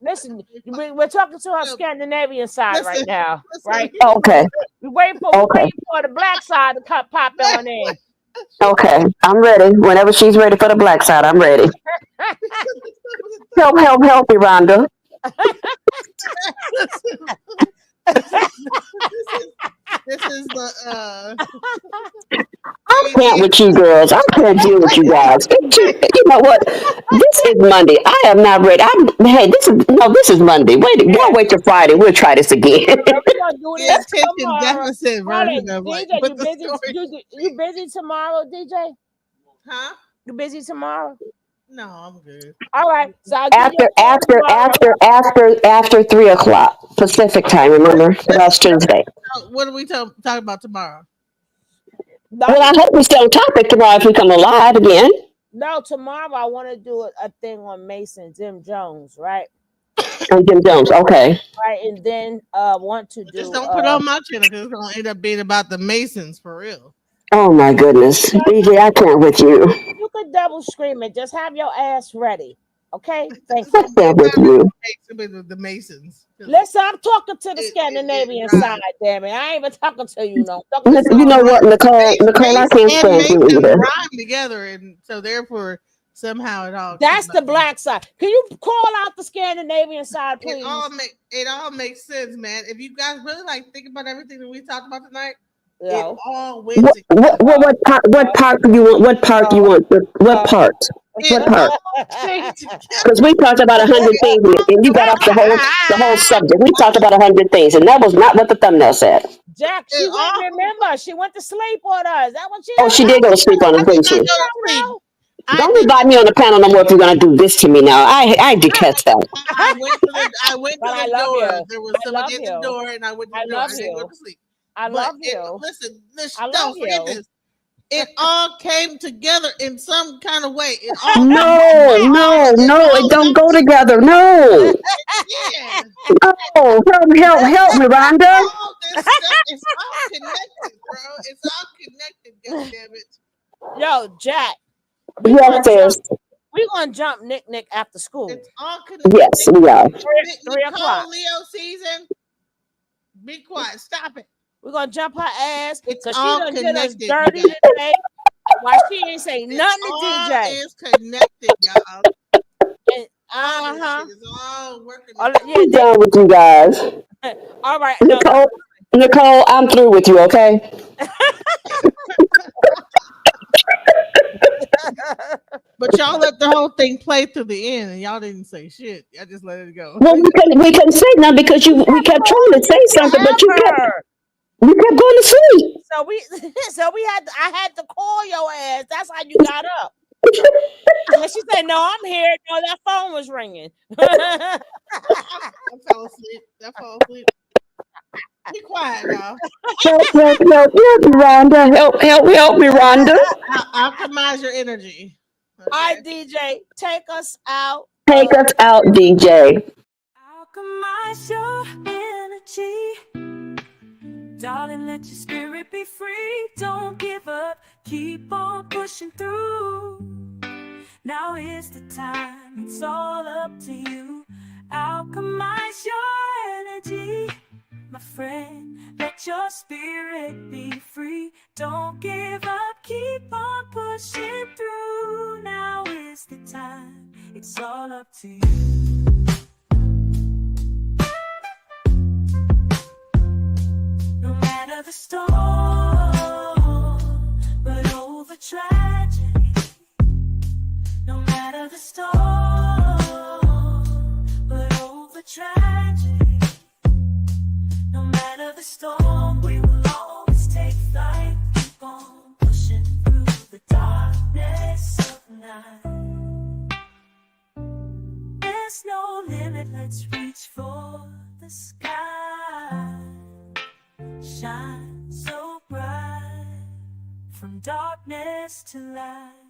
Listen, we're talking to our Scandinavian side right now, right? Okay. We're waiting for the black side to pop on in. Okay, I'm ready. Whenever she's ready for the black side, I'm ready. Help me, Rhonda. This is the I can't with you girls. I can't deal with you guys. You know what? This is Monday. I am not ready. This is Monday. Wait till Friday. We'll try this again. We're gonna do this attention deficit version of DJ, you busy tomorrow, DJ? Huh? You busy tomorrow? No, I'm good. All right. So after 3:00 Pacific time. Remember, that's Tuesday. What are we talking about tomorrow? Well, I hope we stay on topic tomorrow if we come alive again. No, tomorrow I want to do a thing on Mason, Jim Jones, right? And Jim Jones, okay. Right, and then want to do. Just don't put on my channel because it's gonna end up being about the Masons for real. Oh my goodness, DJ, I can't with you. You could double scream it. Just have your ass ready, okay? Thank you. I can't with you. The Masons. Listen, I'm talking to the Scandinavian side, damn it. I ain't even talking to you, no. You know what, Nicole, I can't stand you either. Rhyme together, and so therefore, somehow it all. That's the black side. Can you call out the Scandinavian side, please? It all makes sense, man. If you guys really like think about everything that we talked about tonight, No. it all went together. What part do you want? What part do you want? What part? What part? Because we talked about 100 things, and you got off the whole subject. We talked about 100 things, and that was not what the thumbnail said. Jack, she went. Remember, she went to sleep on us. That what she. Oh, she did go to sleep on us, didn't she? Don't invite me on the panel no more if you're gonna do this to me now. I detest that. I went to the door. You. There was somebody at the door, and I went to the door. I didn't go to sleep. I love you. Listen, don't forget this. It all came together in some kind of way. It all No, it don't go together. No. Yeah. Oh, help me, Rhonda. All this stuff is all connected, bro. It's all connected, goddammit. Yo, Jack. Yes, We're gonna jump Nick after school. It's all connected. yes, we are. 3 o'clock. Leo season. Be quiet. Stop it. We're gonna jump her ass It's because she all done did us connected. dirty today. Why she ain't say nothing to DJ? All is connected, y'all. Uh-huh. It's all working. I'm done with you guys. All right. Nicole, I'm through with you, okay? But y'all let the whole thing play to the end, and y'all didn't say shit. Y'all just let it go. Well, we couldn't say nothing because we kept trying to say something, but you kept going to sleep. So I had to call your ass. That's how you got up. And she said, "No, I'm here." No, that phone was ringing. I fell asleep. Be quiet, y'all. Help me, Rhonda. Help me, Rhonda. Optimize your energy. Okay. All right, DJ, take us out. Take us out, DJ. Alchemize your energy. Darling, let your spirit be free. Don't give up. Keep on pushing through. Now is the time. It's all up to you. Alchemize your energy. My friend, let your spirit be free. Don't give up, keep on pushing through. Now is the time, it's all up to you. No matter the storm, but over tragedy. No matter the storm, but over tragedy. No matter the storm, we will always take flight. Keep on pushing through the darkness of night. There's no limit, let's reach for the sky. Shine so bright, from darkness to light.